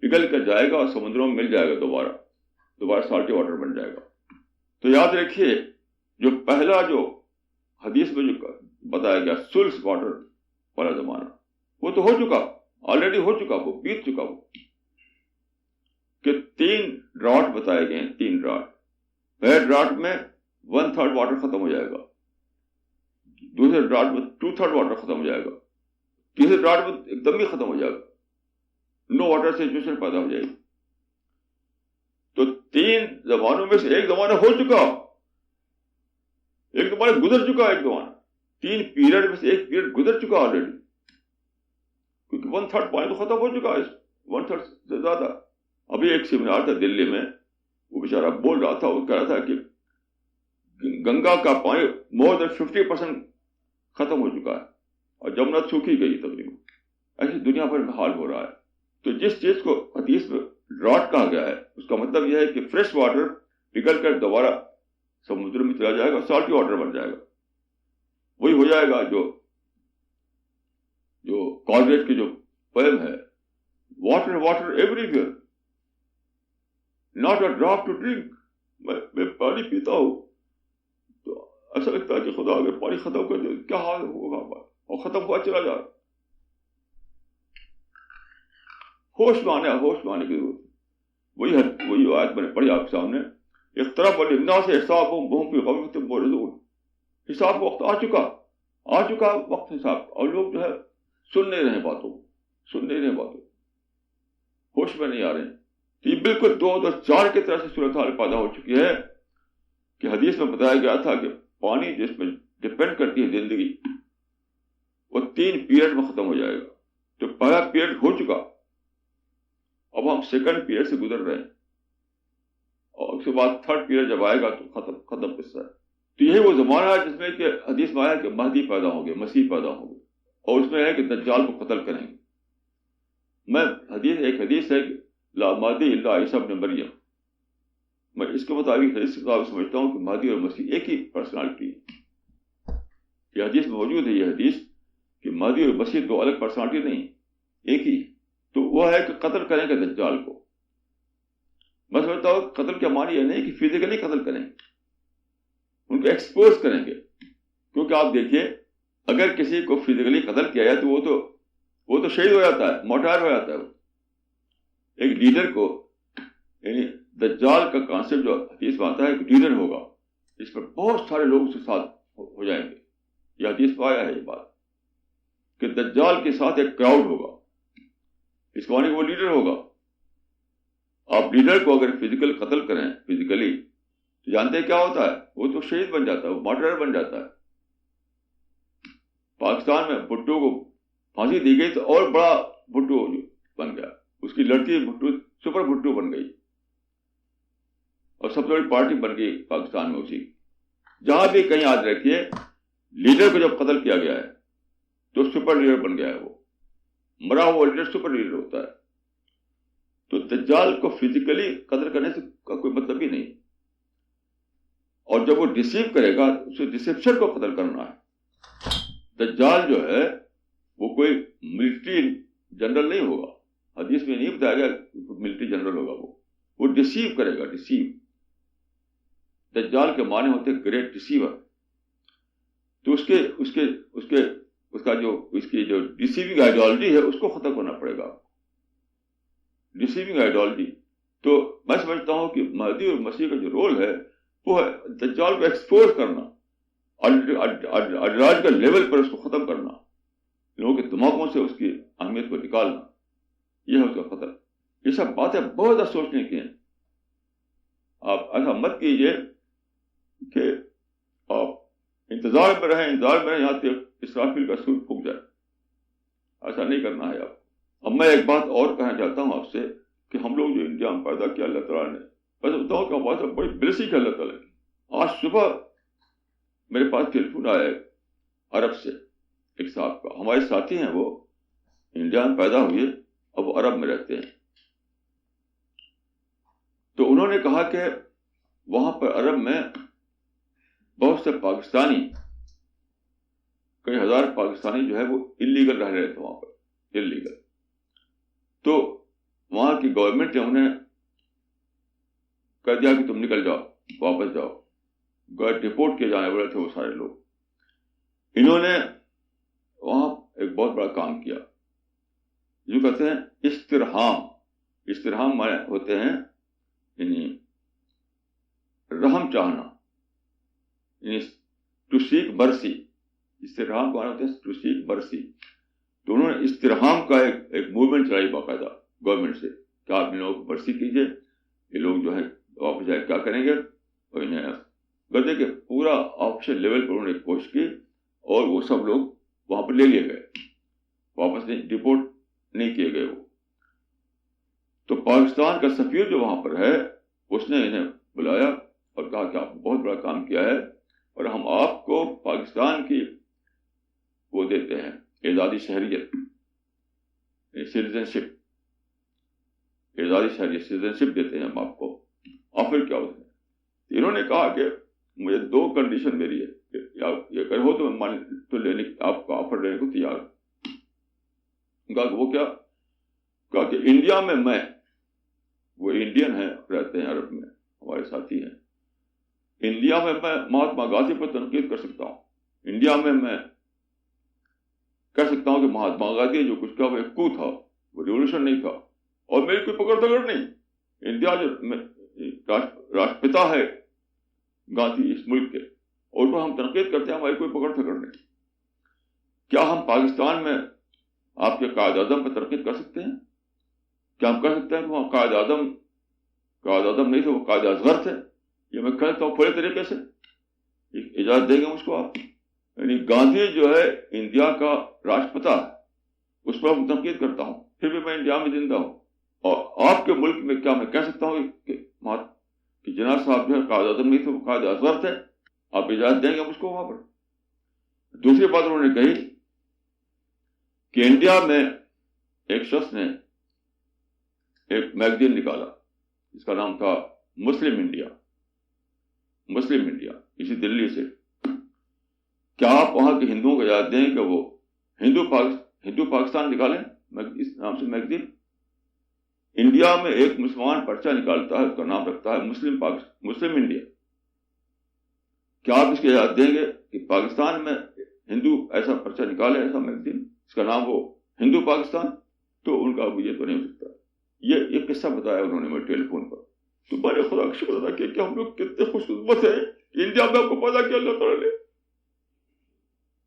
پگھل کر جائے گا اور سمندروں میں مل جائے گا, دوبارہ سالٹی واٹر بن جائے گا. تو یاد رکھیے جو پہلا جو حدیث میں جو بتایا گیا سلس واٹر والا زمانہ, وہ تو ہو چکا, آلریڈی ہو چکا, وہ بیت چکا. وہ کہ 3 ڈراٹ بتائے گئے ہیں, 3 ڈراٹ. پہلے ڈراٹ میں 1/3 واٹر ختم ہو جائے گا, دوسرے ڈراٹ میں 2/3 واٹر ختم ہو جائے گا, تیسرے ڈراٹ میں ایک دم ہی ختم ہو جائے گا, نو واٹر سچویشن پیدا ہو جائے گی. تو 3 زمانوں میں سے ایک زمانہ ہو چکا, ایک زمانہ گزر چکا, ایک زمانہ 3 پیریڈ میں سے ایک پیریڈ گزر چکا آلریڈی, کیونکہ 1/3 پانی تو ختم ہو چکا ہے, 1/3 سے زیادہ. ابھی ایک سیمینار تھا دلی میں, وہ بیچارہ بول رہا تھا, وہ کہہ رہا تھا کہ گنگا کا پانی مور دین 50% ختم ہو چکا ہے اور جمنا سوکھی گئی تقریباً. ایسی دنیا بھر میں حال ہو رہا ہے. تو جس چیز کو حدیث میں ڈراٹ کہا گیا ہے اس کا مطلب یہ ہے کہ فریش واٹر پگھل کر دوبارہ سمندر میں چلا جائے گا, سالٹی واٹر بن جائے گا. وہی ہو جائے گا جو کالریج کی جو پویم ہے, water water everywhere, not a drop to drink. میں پانی پیتا ہوں تو ایسا لگتا ہے کہ خدا اگر پانی ختم کر دے کیا حال ہوگا, اور ختم ہوا چلا جا رہا. ہوش میں آنے کی ضرورت. وہی آیت میں نے پڑھی آپ کے سامنے, اقترب للناس حسابهم وهم في غفلة معرضون. حساب کا وقت آ چکا وقت حساب, اور لوگ جو ہے سن نہیں رہے باتوں, ہوش میں نہیں آ رہے. تو یہ بالکل 2004 کی طرح سے صورتحال پیدا ہو چکی ہے کہ حدیث میں بتایا گیا تھا کہ پانی جس میں ڈپینڈ کرتی ہے زندگی, وہ 3 پیریڈ میں ختم ہو جائے گا. تو پہلا پیریڈ ہو چکا, اب ہم سیکنڈ پیریڈ سے گزر رہے ہیں, اور اس کے بعد 3rd پیریڈ جب آئے گا تو ختم قصہ ہے. تو یہی وہ زمانہ ہے جس میں کہ حدیث میں آیا کہ مہدی پیدا ہوں گے, مسیح پیدا ہوں گے, اور اس میں ہے کہ دجال کو قتل کریں گے. ایک حدیث ہے کہ لا مہدی الا عیسی ابن مریم. میں اس کے مطابق حدیث کے مطابق سمجھتا ہوں کہ مہدی اور مسیح ایک ہی پرسنالٹی ہے. یہ حدیث میں موجود ہے, یہ حدیث کہ مہدی اور مسیح 2 الگ پرسنالٹی نہیں, ایک ہی. تو وہ ہے کہ قتل کریں گے دجال کو. میں سمجھتا ہوں قتل کا معنی یہ نہیں کہ فزیکلی قتل کریں گے, ان کو ایکسپوز کریں گے. کیونکہ آپ دیکھیے اگر کسی کو فزیکلی قتل کیا جائے تو وہ تو شہید ہو جاتا ہے, موٹار ہو جاتا ہے. ایک لیڈر کو, یعنی دجال کا کانسیپٹ جو حدیث میں آتا ہے کہ لیڈر ہوگا, اس پر بہت سارے لوگ اس کے ساتھ ہو جائیں گے. یہ حدیث میں آیا ہے یہ بات کہ دجال کے ساتھ ایک کراؤڈ ہوگا, اس کو معنی وہ لیڈر ہوگا. آپ لیڈر کو اگر فزیکل قتل کریں فزیکلی تو جانتے ہیں کیا ہوتا ہے, وہ تو شہید بن جاتا ہے, وہ مارٹر بن جاتا ہے. پاکستان میں بھٹو کو پھانسی دی گئی تو اور بڑا بھٹو بن گیا, اس کی لڑکی بھٹو سپر بھٹو بن گئی, اور سب سے بڑی پارٹی بن گئی پاکستان میں اسی. جہاں بھی کہیں یاد رکھیے لیڈر کو جب قتل کیا گیا ہے تو سپر لیڈر بن گیا ہے, وہ مرا ہوا لیڈر سپر لیڈر ہوتا ہے. تو دجال کو فزیکلی قتل کرنے سے کا کوئی مطلب ہی نہیں, اور جب وہ ڈسیو کرے گا اسے ڈسیپشن کو قتل کرنا ہے. دجال جو ہے وہ کوئی ملٹری جنرل نہیں ہوگا, حدیث میں نہیں بتایا گیا ملٹری جنرل ہوگا, وہ ڈسیو کرے گا, ڈسیو. دجال کے معنی ہوتے ہیں گریٹ ڈیسیور. تو اس کی جو ڈیسیونگ آئیڈیالوجی ہے اس کو ختم کرنا پڑے گا. Deceiving ideology. تو میں سمجھتا ہوں کہ مہدی اور مسیح کا جو رول ہے وہ ہے دجال کو ایکسپوز کرنا, آئیڈیالوجیکل لیول پر اس کو ختم کرنا, لوگوں کے دماغوں سے اس کی اہمیت کو نکالنا. یہ ہے اس کا خطر. یہ سب باتیں بہت زیادہ سوچنے کی ہیں. آپ ایسا مت کیجیے کہ آپ انتظار میں رہیں یہاں تک اسرافیل کا سور پھونک جائے. ایسا نہیں کرنا ہے آپ. اب میں ایک بات اور کہنا چاہتا ہوں آپ سے کہ ہم لوگ جو انڈیا میں پیدا کیا اللہ تعالیٰ نے, میں بتاؤں کہ ہمارے ساتھ بڑی بلیسنگ ہے اللہ تعالیٰ کی. آج صبح میرے پاس ٹیلیفون آیا عرب سے ایک صاحب کا, ہمارے ساتھی ہیں, وہ انڈیا میں پیدا ہوئے, اب وہ عرب میں رہتے ہیں. تو انہوں نے کہا کہ وہاں پر عرب میں بہت سے پاکستانی, کئی ہزار پاکستانی جو ہے وہ انلیگل رہ رہے تھے وہاں پر, انلیگل. تو وہاں کی گورنمنٹ نے انہیں کہہ دیا کہ تم نکل جاؤ, واپس جاؤ. ڈپورٹ کیے جانے والے تھے وہ سارے لوگ. انہوں نے وہاں ایک بہت بڑا کام کیا, جو کہتے ہیں استرحام. استرحام معنی ہوتے ہیں یعنی رحم چاہنا, یعنی ٹو سیک برسی. استرحام کا معنی ہوتے ہیں ٹو سیک برسی. تو انہوں نے استرحام کا ایک موومنٹ چلائی باقاعدہ گورنمنٹ سے کہ آپ ان لوگوں کو برسی کیجیے, یہ لوگ جو ہے واپس جائے کیا کریں گے. اور انہیں گدے کے پورا آفیشل لیول پر انہوں نے کوشش کی اور وہ سب لوگ وہاں پر لے لیے گئے, واپس نہیں, ڈپورٹ نہیں کیے گئے وہ. تو پاکستان کا سفیر جو وہاں پر ہے اس نے انہیں بلایا اور کہا کہ آپ نے بہت بڑا کام کیا ہے اور ہم آپ کو پاکستان کی وہ دیتے ہیں اعزازی شہریت, سٹیزن شپ, اعزازی شہریت سٹیزن شپ دیتے ہیں ہم آپ کو. اور پھر کیا ہوتا ہے, انہوں نے کہا کہ مجھے 2 کنڈیشن میری ہے, یہ اگر ہو تو میں تو لینے آپ کو آفر لینے کو تیار ہوں. کہا کہ وہ کیا, کہا کہ انڈیا میں وہ انڈین ہیں, رہتے ہیں عرب میں, ہمارے ساتھی ہیں. انڈیا میں مہاتما گاندھی پر تنقید کر سکتا ہوں. انڈیا میں کہہ سکتا ہوں کہ مہاتما گاندھی جو کچھ کہا وہ ایک کو تھا, وہ ریولوشن نہیں تھا, اور میری کوئی پکڑ دگڑ نہیں. انڈیا جو راشٹرپتا ہے گاندھی اس ملک کے, اور وہ ہم تنقید کرتے ہیں, ہماری کوئی پکڑ دگڑ نہیں. کیا ہم پاکستان میں آپ کے قائد اعظم پر تنقید کر سکتے ہیں؟ کیا ہم کہہ سکتے ہیں کہ وہاں قائد اعظم نہیں تھے, وہ قائد اصغر تھے؟ یہ میں کہتا ہوں کھلے طریقے سے. اجازت دیں گے مجھ کو آپ؟ یعنی گاندھی جو ہے انڈیا کا راشٹرپتا ہے, اس پر ہم تنقید کرتا ہوں, پھر بھی میں انڈیا میں زندہ ہوں. اور آپ کے ملک میں کیا میں کہہ سکتا ہوں کہ جناب صاحب جو ہے قائد اعظم نہیں تھے, وہ قائد اصغر تھے؟ آپ اجازت دیں گے مجھ کو وہاں پر؟ دوسری بات انہوں نے کہی کہ انڈیا میں ایک شخص نے ایک میگزین نکالا جس کا نام تھا مسلم انڈیا, اسی دلی سے. کیا آپ وہاں کے ہندوؤں کو یاد دیں کہ وہ ہندو پاکستان نکالیں اس نام سے میگزین؟ انڈیا میں ایک مسلمان پرچہ نکالتا ہے, اس کا نام رکھتا ہے مسلم انڈیا. کیا آپ اس کی یاد دیں گے کہ پاکستان میں ہندو ایسا پرچہ نکالے, ایسا میگزین, اس کا نام ہو ہندو پاکستان؟ تو ان کا یہ تو نہیں ہو سکتا. یہ قصہ بتایا انہوں نے میرے ٹیلی فون پر. تو میں نے خدا کا شکر ادا کیا کہ ہم لوگ کتنے خوش قسمت ہیں کہ انڈیا میں آپ کو پیدا کیا اللہ تعالیٰ نے.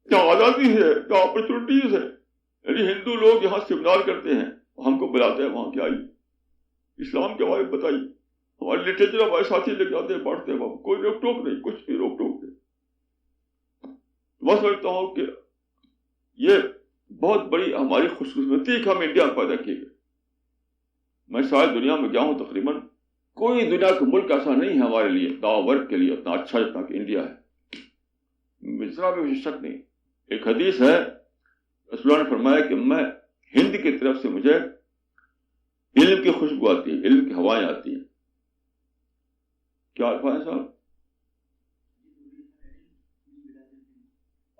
کیا آزادی ہے, کیا اپرچونیٹیز ہے. یعنی ہندو لوگ یہاں سیمینار کرتے ہیں, ہم کو بلاتے ہیں وہاں کے, آئیے اسلام کے بارے میں بتائیے, ہمارے لٹریچر ہمارے ساتھی لے کے آتے ہیں, پڑھتے ہیں, وہاں کوئی روک ٹوک نہیں, کچھ بھی روک ٹوک نہیں. میں سمجھتا ہوں کہ یہ بہت بڑی ہماری خوش قسمتی ہے کہ ہم انڈیا میں پیدا کیے گئے. میں شاید دنیا میں گیا ہوں, تقریباً کوئی دنیا کا ملک ایسا نہیں ہے ہمارے لیے دعوی ورک کے لیے اتنا اچھا جتنا کہ انڈیا ہے. ذرا بھی مجھے شک نہیں. ایک حدیث ہے, رسول اللہ نے فرمایا کہ میں ہند کی طرف سے مجھے علم کی خوشبو آتی ہے, علم کی ہوائیں آتی ہیں. کیا الفاظ ہے صاحب؟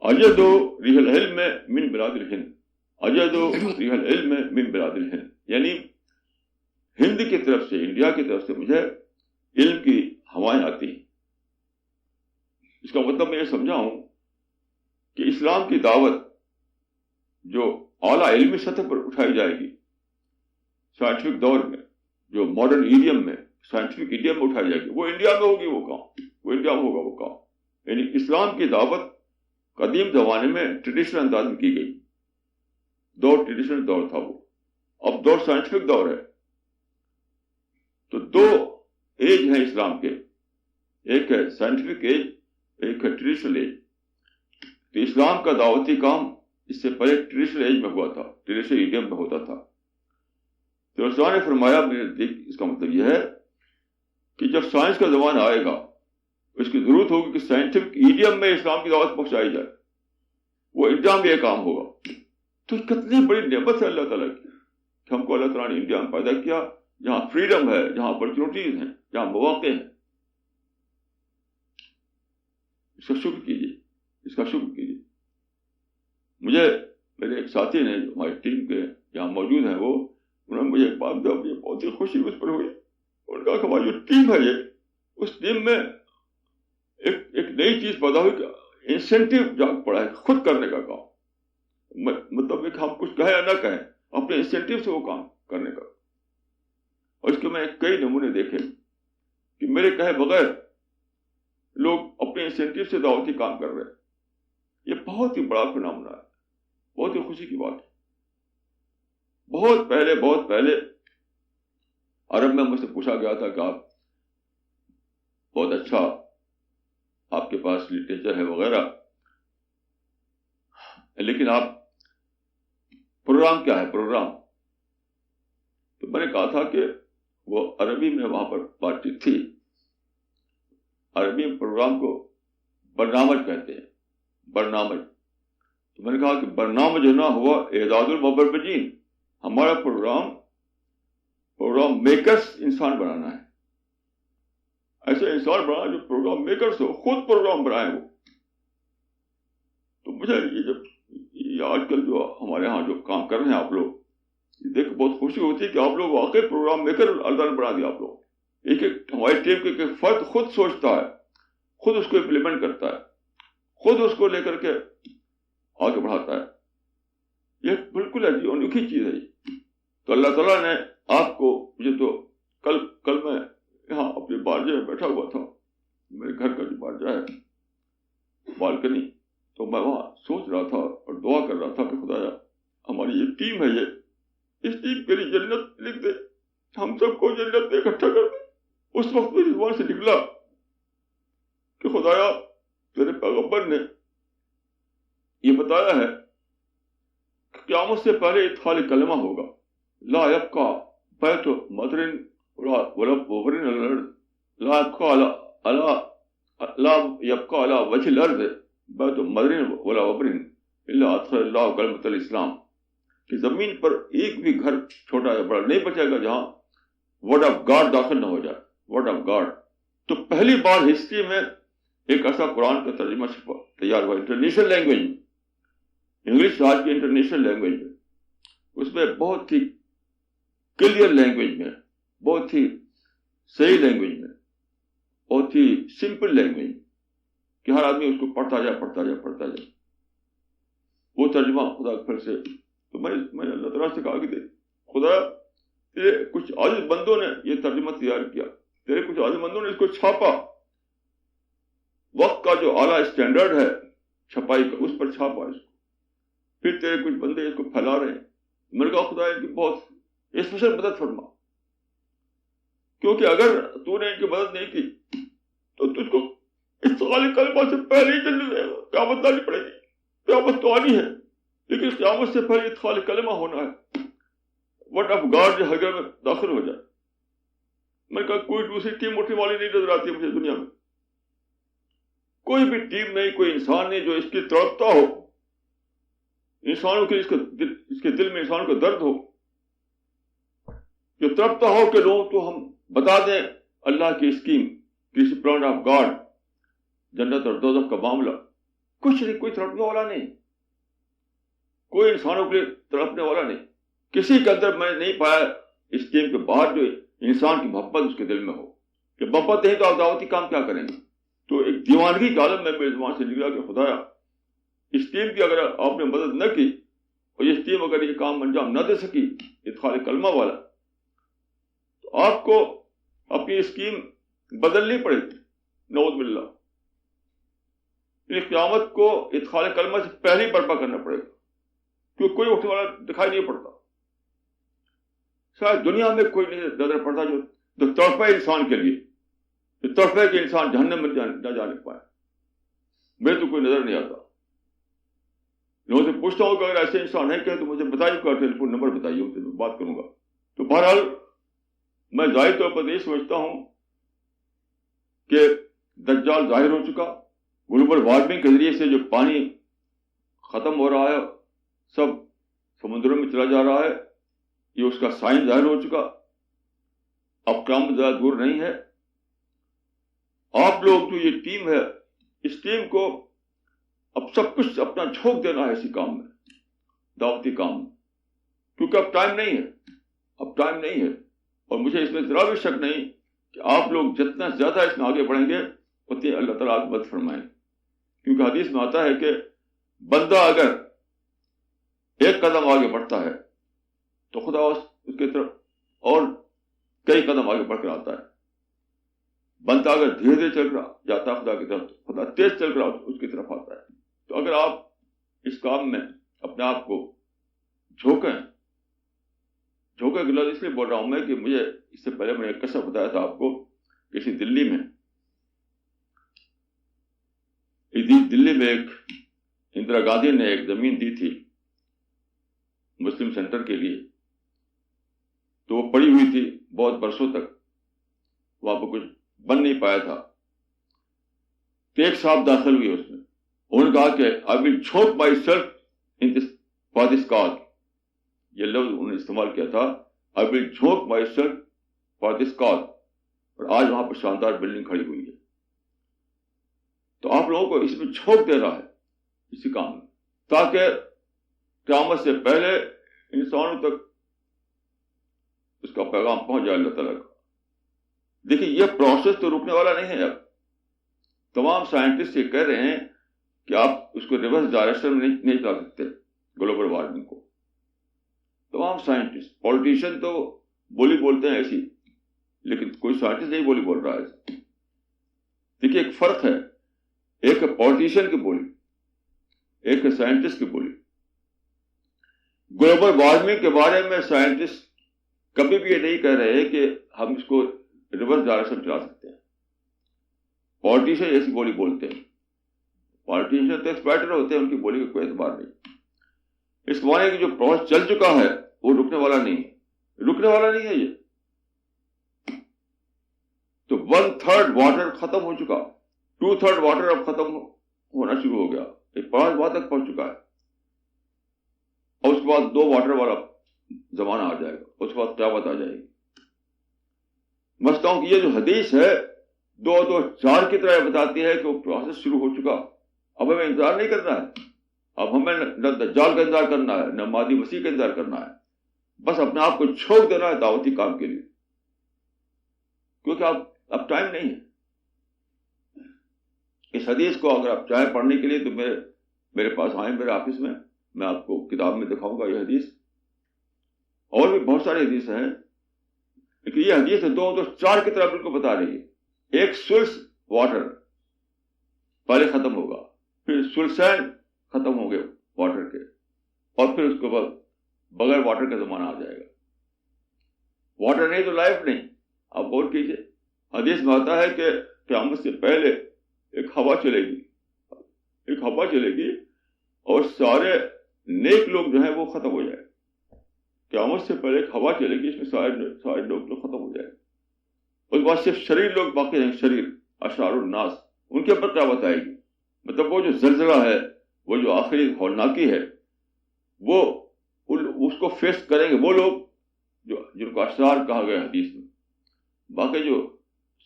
اجدو ریح العلم من بلاد الہند, اجدو ریح العلم من بلاد الہند. یعنی ہند کی طرف سے, انڈیا کی طرف سے مجھے علم کی ہوائیں آتی ہیں. اس کا مطلب میں یہ سمجھا ہوں کہ اسلام کی دعوت جو اعلیٰ علمی سطح پر اٹھائی جائے گی سائنٹیفک دور میں، جو ماڈرن ایڈیم میں، سائنٹیفک ایڈیم میں اٹھائی جائے گی، وہ انڈیا میں ہوگی، وہ کام وہ انڈیا میں ہوگا وہ کام. یعنی اسلام کی دعوت قدیم زمانے میں ٹریڈیشنل انداز میں کی گئی، دور ٹریڈیشنل دور تھا وہ. اب دور سائنٹیفک دور ہے. تو دو ایج ہیں اسلام کے، ایک ہے سائنٹیفک ایج، ایک ہے ٹریڈیشنل ایج. تو اسلام کا دعوتی کام اس سے پہلے ٹریڈیشنل ایج میں ہوا تھا، ٹریڈیشنل ایڈیم میں ہوتا تھا. تو رسول نے فرمایا، میرے نزدیک اس کا مطلب یہ ہے کہ جب سائنس کا زمانہ آئے گا اس کی ضرورت ہوگی کہ سائنٹیفک ایڈیم میں اسلام کی دعوت پہنچائی جائے. وہ انڈیا میں یہ کام ہوگا. تو کتنی بڑی نعمت ہے اللہ تعالیٰ کی کہ ہم کو اللہ تعالیٰ نے انڈیا میں پیدا کیا، جہاں فریڈم ہے، جہاں اپرچونیٹیز ہیں، جہاں مواقع ہیں. اس کا شکر کیجیے، اس کا شکر کیجیے. مجھے میرے ایک ساتھی نے جو ہماری ٹیم کے یہاں موجود ہیں، وہ انہوں نے مجھے ایک بات بتائی، مجھے بہت ہی خوشی اس پر ہوئی. ان کا کہ ہماری جو ٹیم ہے یہ، اس ٹیم میں ایک نئی چیز پیدا ہوئی کہ انسینٹیو جاگ پڑا ہے خود کرنے کا کام. مطلب کہ ہم کچھ کہیں یا نہ کہیں، اپنے انسینٹیو سے وہ کام کرنے کا. اور اس کے میں کئی نمونے دیکھے کہ میرے کہے بغیر لوگ اپنے انسینٹیو سے دعوتی کام کر رہے ہیں. یہ بہت ہی بڑا فنامنا ہے، بہت ہی خوشی کی بات ہے. بہت پہلے عرب میں مجھ سے پوچھا گیا تھا کہ آپ بہت اچھا، آپ کے پاس لٹریچر ہے وغیرہ، لیکن آپ پروگرام کیا ہے پروگرام؟ تو میں نے کہا تھا کہ وہ عربی میں وہاں پر بات چیت تھی. عربی میں پروگرام کو برنامج کہتے ہیں، برنامج. تو میں نے کہا کہ برنامج جو نہ ہوا اعداد المبرمجین. ہمارا پروگرام میکرز انسان بنانا ہے. ایسے انسان بنانا جو پروگرام میکرز ہو، خود پروگرام بنائے وہ. تو مجھے یہ آج کل جو ہمارے ہاں جو کام کر رہے ہیں آپ لوگ، یہ دیکھ بہت خوشی ہوتی ہے کہ آپ لوگ واقعی پروگرام میکر اللہ نے بنا دیا. آپ لوگ ایک ہماری ٹیم کے ایک فرد خود سوچتا ہے، خود اس کو امپلیمنٹ کرتا ہے، خود اس کو لے کر کے آگے بڑھاتا ہے. یہ بالکل انوکھی چیز ہے. تو اللہ تعالیٰ نے آپ کو، مجھے تو کل میں یہاں اپنے بارجے میں بیٹھا ہوا تھا، میرے گھر کا جو بارجا ہے بالکنی، تو میں وہاں سوچ رہا تھا اور دعا کر رہا تھا کہ خدایا ہماری یہ ٹیم ہے، اس ٹیم کے لیے جنت لکھ دے، ہم سب کو جنت میں اکٹھا کر دے. اس وقت میری زبان سے نکلا کہ خدایا تیرے پیغمبر نے یہ بتایا ہے کہ قیامت سے پہلے ادخال کلمہ ہوگا، لا یبقى بیت مدر ولا بغر لا يبقى على وجه الارض بیت مدر ولا بغر الا ادخل اللہ کلمۃ الاسلام. کہ زمین پر ایک بھی گھر چھوٹا یا بڑا نہیں بچے گا جہاں ورڈ آف گاڈ داخل نہ ہو جائے، ورڈ آف گاڈ. تو پہلی بار ہسٹری میں ایک ایسا قرآن کا ترجمہ تیار ہوا انٹرنیشنل لینگویج میں. انگلش آج کی انٹرنیشنل لینگویج ہے، اس میں بہت ہی کلیئر لینگویج میں، بہت ہی صحیح لینگویج میں، بہت ہی سمپل لینگویج کہ ہر آدمی اس کو پڑھتا جائے. وہ ترجمہ خدا پھر سے. تو میں نے اللہ تعالیٰ سے کہا کہ خدا تیرے کچھ عاجز بندوں نے یہ ترجمہ تیار کیا، تیرے کچھ عاجز بندوں نے اس کو چھاپا، وقت کا جو اعلیٰ اسٹینڈرڈ ہے چھپائی کا اس پر چھاپا اس کو، پھر تیرے کچھ بندے اس کو پھیلا رہے ہیں. میں نے کہا خدا ان کی بہت اسپیشل مدد فرما، کیونکہ اگر تو نے ان کی مدد نہیں کی تو تجھ کو اس سوال کلمہ سے پہلے ہی قیامت آنی پڑے گی. قیامت تو آنی ہے لیکن قیامت سے پہلے ادخال کلمہ ہونا ہے، ورڈ آف گاڈ جو ہر میں داخل ہو جائے. میں نے کہا کوئی دوسری ٹیم اٹھنے والی نہیں نظر آتی مجھے دنیا میں، کوئی بھی ٹیم نہیں، کوئی انسان نہیں جو اس کی تڑپتا ہو، انسانوں کے اس کے دل میں انسانوں کا درد ہو، جو تڑپتا ہو کہ لوگ تو ہم بتا دیں اللہ کی اسکیم، کسی پلان آف گاڈ، جنت اور دوزخ کا معاملہ. کچھ نہیں، کوئی تڑپنے والا نہیں، کوئی انسانوں کے لیے تڑپنے والا نہیں. کسی کے اندر میں نے نہیں پایا اس ٹیم کے باہر جو انسان کی محبت اس کے دل میں ہو، کہ محبت نہیں تو آپ دعوتی کام کیا کریں گے. تو ایک دیوانگی کے عالم میں میری زبان سے نکلا کہ خدایا اس ٹیم کی اگر آپ نے مدد نہ کی اور یہ ٹیم اگر یہ کام انجام نہ دے سکی ادخال کلمہ والا، تو آپ کو اپنی اسکیم بدلنی پڑے گی، نعوذ باللہ۔ قیامت کو ادخال کلمہ سے پہلے ہی برپا کرنا پڑے گا، کیونکہ کوئی اٹھنے والا دکھائی نہیں پڑتا، شاید دنیا میں کوئی نہیں نظر پڑتا جو تڑپے انسان کے لیے، جو تڑپے کہ انسان جہنم میں نہ جانے پائے، میرے تو کوئی نظر نہیں آتا۔ لوگوں سے پوچھتا ہوں کہ اگر ایسے انسان نہیں کہے تو مجھے بتائیے، کا ٹیلی فون نمبر بتائیے، ان سے میں بات کروں گا۔ تو بہرحال میں ظاہری طور پر یہ سمجھتا ہوں کہ دجال ظاہر ہو چکا، گلوبل وارمنگ کے ذریعے سے جو پانی ختم ہو رہا ہے، سب سمندروں میں چلا جا رہا ہے، یہ اس کا سائن ظاہر ہو چکا، اب قیامت زیادہ دور نہیں ہے۔ آپ لوگ جو یہ ٹیم ہے، اس ٹیم کو اب سب کچھ اپنا جھونک دینا ہے اسی کام میں، دعوتی کام میں، کیونکہ اب ٹائم نہیں ہے، اور مجھے اس میں ذرا بھی شک نہیں کہ آپ لوگ جتنا زیادہ اس میں آگے بڑھیں گے اتنی اللہ تعالیٰ آپ مدد فرمائیں، کیونکہ حدیث میں آتا ہے کہ بندہ اگر ایک قدم آگے بڑھتا ہے تو خدا اس کی طرف اور کئی قدم آگے بڑھ کر آتا ہے، بندہ اگر دھیرے دھیرے چل رہا جاتا ہے خدا کی طرف، خدا تیز چل رہا اس کی طرف آتا ہے۔ تو اگر آپ اس کام میں اپنے آپ کو جھونکیں کہ لفظ اس لیے بول رہا ہوں میں کہ مجھے اس سے پہلے میں نے ایک قصہ بتایا تھا آپ کو، کسی دلی میں ایک اندرا گاندھی نے ایک زمین دی تھی مسلم سینٹر کے لیے، تو وہ پڑی ہوئی تھی بہت برسوں تک، وہاں پہ کچھ بن نہیں پایا تھا، تو ایک صاحب داخل ہوئے اس میں، انہوں نے کہا کہ آئی ول جھونک myself for this cause, یہ لفظ انہوں نے استعمال کیا تھا، آئی ول جھونک myself for this cause, اور آج وہاں پہ شاندار بلڈنگ کھڑی ہوئی ہے۔ تو آپ لوگوں کو اس میں جھونک دینا ہے اسی کام میں، تاکہ قیامت سے پہلے انسانوں تک اس کا پیغام پہنچ جائے اللہ تعالیٰ کا۔ دیکھیے یہ پروسیس تو رکنے والا نہیں ہے، اب تمام سائنٹسٹ یہ کہہ رہے ہیں کہ آپ اس کو ریورس ڈائریکشن میں نہیں چلا سکتے گلوبل وارمنگ کو، تمام سائنٹسٹ، پولیٹیشین تو بولی بولتے ہیں ایسی، لیکن کوئی سائنٹسٹ نہیں بولی بول رہا ہے۔ دیکھیے ایک فرق ہے، ایک ہے پولیٹیشین کی بولی، ایک ہے سائنٹسٹ کی بولی۔ گلوبل وارمنگ کے بارے میں سائنٹسٹ کبھی بھی یہ نہیں کہہ رہے کہ ہم اس کو ریورس ڈائریکشن چلا سکتے ہیں، پولیٹیشین ایسی بولی بولتے ہیں، پولیٹیشین تو ایکسپرٹ ہوتے ہیں، ان کی بولی کا کوئی اعتبار نہیں۔ اس زمانے کی جو پروسیس چل چکا ہے وہ رکنے والا نہیں ہے یہ۔ تو 1/3 واٹر ختم ہو چکا، 2/3 واٹر اب ختم ہونا شروع ہو گیا، یہ 5 وہاں تک پہنچ چکا ہے، اور اس کے بعد 2 واٹر والا زمانہ آ جائے گا، اس کے بعد قیامت آ جائے گی۔ سمجھتا ہوں کہ یہ جو حدیث ہے 2-4 کی طرح بتاتی ہے کہ وہ پروسیس شروع ہو چکا، اب ہمیں انتظار نہیں کرنا ہے، اب ہمیں نہ دجال کا انتظار کرنا ہے نہ مہدی مسیح کا انتظار کرنا ہے، بس اپنے آپ کو چھوڑ دینا ہے دعوتی کام کے لیے، کیونکہ اب ٹائم نہیں ہے۔ اس حدیث کو اگر آپ چاہیں پڑھنے کے لیے تو میرے پاس آئیں، میرے آفس میں آپ کو کتاب میں دکھاؤں گا یہ حدیث، اور بھی بہت سارے حدیث ہیں، لیکن یہ حدیث 2-4 کی طرح بالکل بتا رہی ہے۔ ایک سلس واٹر پہلے ختم ہوگا، پھر سلسین ختم ہوں گے واٹر کے، اور پھر اس کے بعد بغیر واٹر کا زمانہ آ جائے گا۔ واٹر نہیں تو لائف نہیں۔ آپ غور کیجیے، حدیث میں آتا ہے کہ قیامت سے پہلے ایک ہوا چلے گی اور سارے نیک لوگ جو ہیں وہ ختم ہو جائے۔ قیامت سے پہلے ایک ہوا چلے گی، اس میں سارے لوگ ختم ہو جائے، اس کے بعد صرف شریر لوگ باقی رہیں، شریر اشرار الناس، ان کے اوپر قیامت آئے گی۔ مطلب وہ جو زلزلہ ہے، وہ جو آخری ہولناکی ہے، وہ اس کو فیس کریں گے وہ لوگ جن کو اشرار کہا گیا حدیث میں۔ باقی جو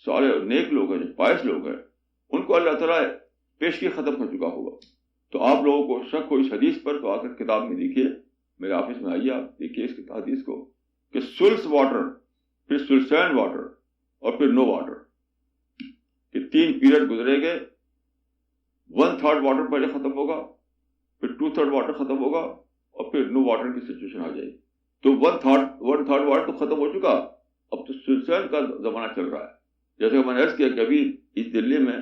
سارے نیک لوگ ہیں، جو پائس لوگ ہیں، ان کو اللہ تعالیٰ پیشگی ختم کر چکا ہوگا۔ تو آپ لوگوں کو شک ہو اس حدیث پر تو آ کر کتاب میں دیکھیے، میرے آفس میں آئیے، آپ دیکھیے اس حدیث کو کہ سلس واٹر، پھر سلسین واٹر، اور پھر نو واٹر، کہ 3 پیریڈ گزرے گے, 1/3 واٹر پہلے ختم ہوگا, پھر 2/3 واٹر ختم ہوگا, اور پھر نو واٹر کی سچویشن آ جائے گی. تو 1/3 واٹر تو ختم ہو چکا, اب تو سوسائڈ کا زمانہ چل رہا ہے. جیسے کہ میں نے عرض کیا کہ ابھی اس دلی میں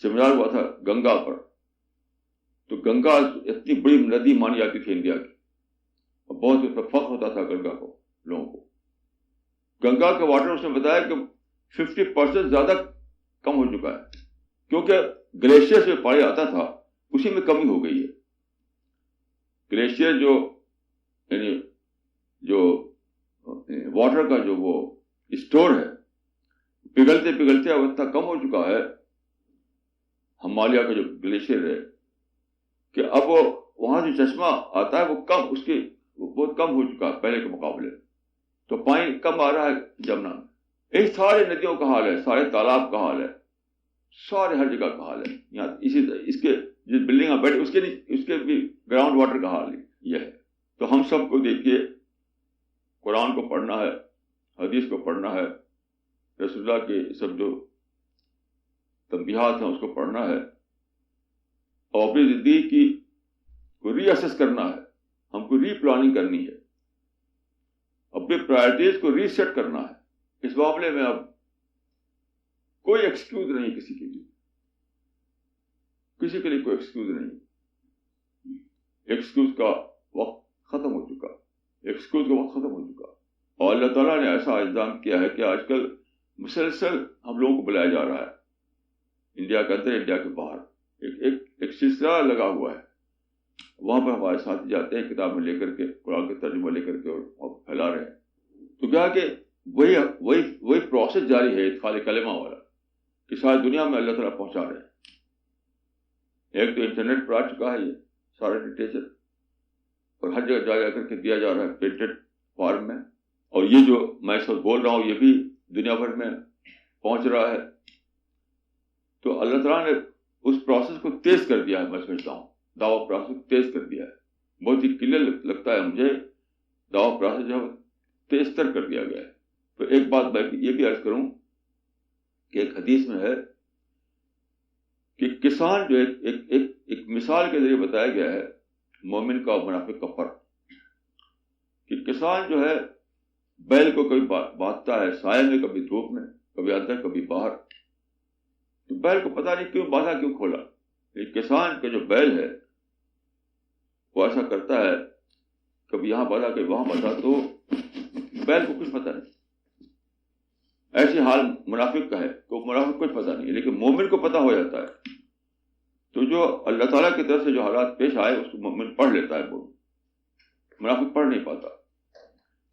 سیمینار ہوا تھا گنگا پر, تو گنگا اتنی بڑی ندی مانی جاتی تھی انڈیا کی, اور بہت اس پر فخر ہوتا تھا گنگا کو, لوگوں کو. گنگا کا واٹر اس نے بتایا کہ 50% زیادہ کم ہو چکا ہے, کیونکہ گلیشیئر سے پانی آتا تھا اسی میں کمی ہو گئی ہے. گلیشیئر جو یعنی جو واٹر کا جو وہ اسٹور ہے, پگھلتے پگھلتے اب اتنا کم ہو چکا ہے ہمالیہ کا جو گلیشیئر ہے, کہ اب وہ وہاں جو چشمہ آتا ہے وہ کم, اس کی بہت کم ہو چکا ہے پہلے کے مقابلے. تو پانی کم آ رہا ہے جمنا میں. یہ سارے ندیوں کا حال ہے, سارے تالاب کا حال ہے, سارے ہر جگہ کا حال ہے. یہاں اس کے جس بلڈنگ میں بیٹھے اس کے بھی گراؤنڈ واٹر کا حال یہ ہے. تو ہم سب کو دیکھیے قرآن کو پڑھنا ہے, حدیث کو پڑھنا ہے, رسول اللہ کے سب جو تنبیہات ہیں اس کو پڑھنا ہے, اور اپنی زندگی کی کو ری اسیس کرنا ہے. ہم کو ری پلاننگ کرنی ہے, اپنی پرائرٹیز کو ری سیٹ کرنا ہے. اس معاملے میں اب کوئی ایکسکیوز نہیں کسی کے لیے, کسی کے لیے کوئی ایکسکیوز نہیں. ایکسکیوز کا وقت ختم ہو چکا, ایکسکیوز کا وقت ختم ہو چکا. اور اللہ تعالیٰ نے ایسا انتظام کیا ہے کہ آج کل مسلسل ہم لوگوں کو بلایا جا رہا ہے, انڈیا کے اندر, انڈیا کے باہر. ایک سلسلہ لگا ہوا ہے. وہاں پر ہمارے ساتھی جاتے ہیں کتابیں لے کر کے, قرآن کے ترجمہ لے کر کے, اور پھیلا رہے ہیں. تو کیا کہ وہی پروسیس جاری ہے ادخال کلمہ والا, کہ ساری دنیا میں اللہ تعالیٰ پہنچا رہے ہیں. ایک تو انٹرنیٹ پر آ چکا ہے یہ سارا لٹریچر, اور ہر جگہ جا کر کے دیا جا رہا ہے پرنٹڈ فارم میں. اور یہ جو میں اس وقت بول رہا ہوں یہ بھی دنیا بھر میں پہنچ رہا ہے. تو اللہ تعالیٰ نے اس پروسیس کو تیز کر دیا ہے. میں سمجھتا ہوں دعویٰ پروسیس کو تیز کر دیا ہے. بہت ہی کلیئر لگتا ہے مجھے, دعویٰ پروسیس جو ہے تیز تر کر دیا گیا ہے. تو ایک بات میں یہ بھی عرض کروں کہ ایک حدیث میں ہے کہ کسان جو ایک مثال کے ذریعے بتایا گیا ہے مومن کا اور منافق کا فرق. کہ کسان جو ہے بیل کو کبھی باندھتا ہے سائے میں, کبھی دھوپ میں, کبھی اندر کبھی باہر. تو بیل کو پتہ نہیں کیوں باندھا, کیوں کھولا. کسان کا جو بیل ہے وہ ایسا کرتا ہے, کبھی یہاں باندھا کبھی وہاں باندھا, تو بیل کو کچھ پتہ نہیں. ایسے حال منافق کا ہے, تو منافق کچھ پتہ نہیں, لیکن مومن کو پتہ ہو جاتا ہے. تو جو اللہ تعالیٰ کی طرف سے جو حالات پیش آئے اس کو مومن پڑھ لیتا ہے, وہ منافق پڑھ نہیں پاتا.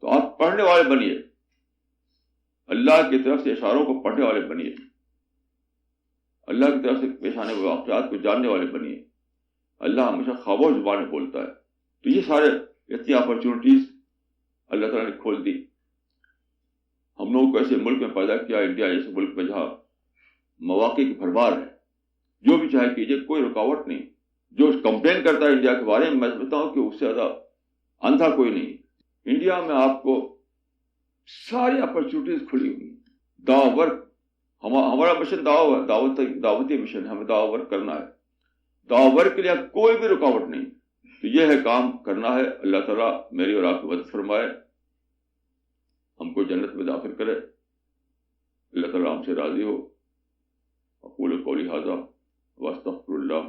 تو آپ پڑھنے والے بنیے, اللہ کی طرف سے اشاروں کو پڑھنے والے بنیے, اللہ کی طرف سے پیش آنے والے واقعات کو جاننے والے بنیے. اللہ ہمیشہ خاموش زبان میں بولتا ہے. تو یہ سارے اتنی اپرچونیٹیز اللہ تعالیٰ نے کھول دی. ہم لوگوں کو ایسے ملک میں پیدا کیا, انڈیا جیسے ملک میں جہاں مواقع کی بھرمار ہے, جو بھی چاہے کیجیے, کوئی رکاوٹ نہیں. جو کمپلین کرتا ہے انڈیا کے بارے میں سمجھتا ہوں کہ اس سے زیادہ اندھا کوئی نہیں. انڈیا میں آپ کو ساری اپرچونیٹیز کھلی ہوئی. دعوت ورک, ہمارا مشن دعوتی مشن ہے, ہمیں دعوت ورک کرنا ہے. دعوت ورک کے لیے کوئی بھی رکاوٹ نہیں. تو یہ ہے کام کرنا ہے. اللہ تعالیٰ میری اور آپ کی مدد فرمائے, ہم کو جنت میں داخل کرے. اللہ تعالیٰ ہم سے راضی ہو. اقول قولی ھذا واستغفر اللہ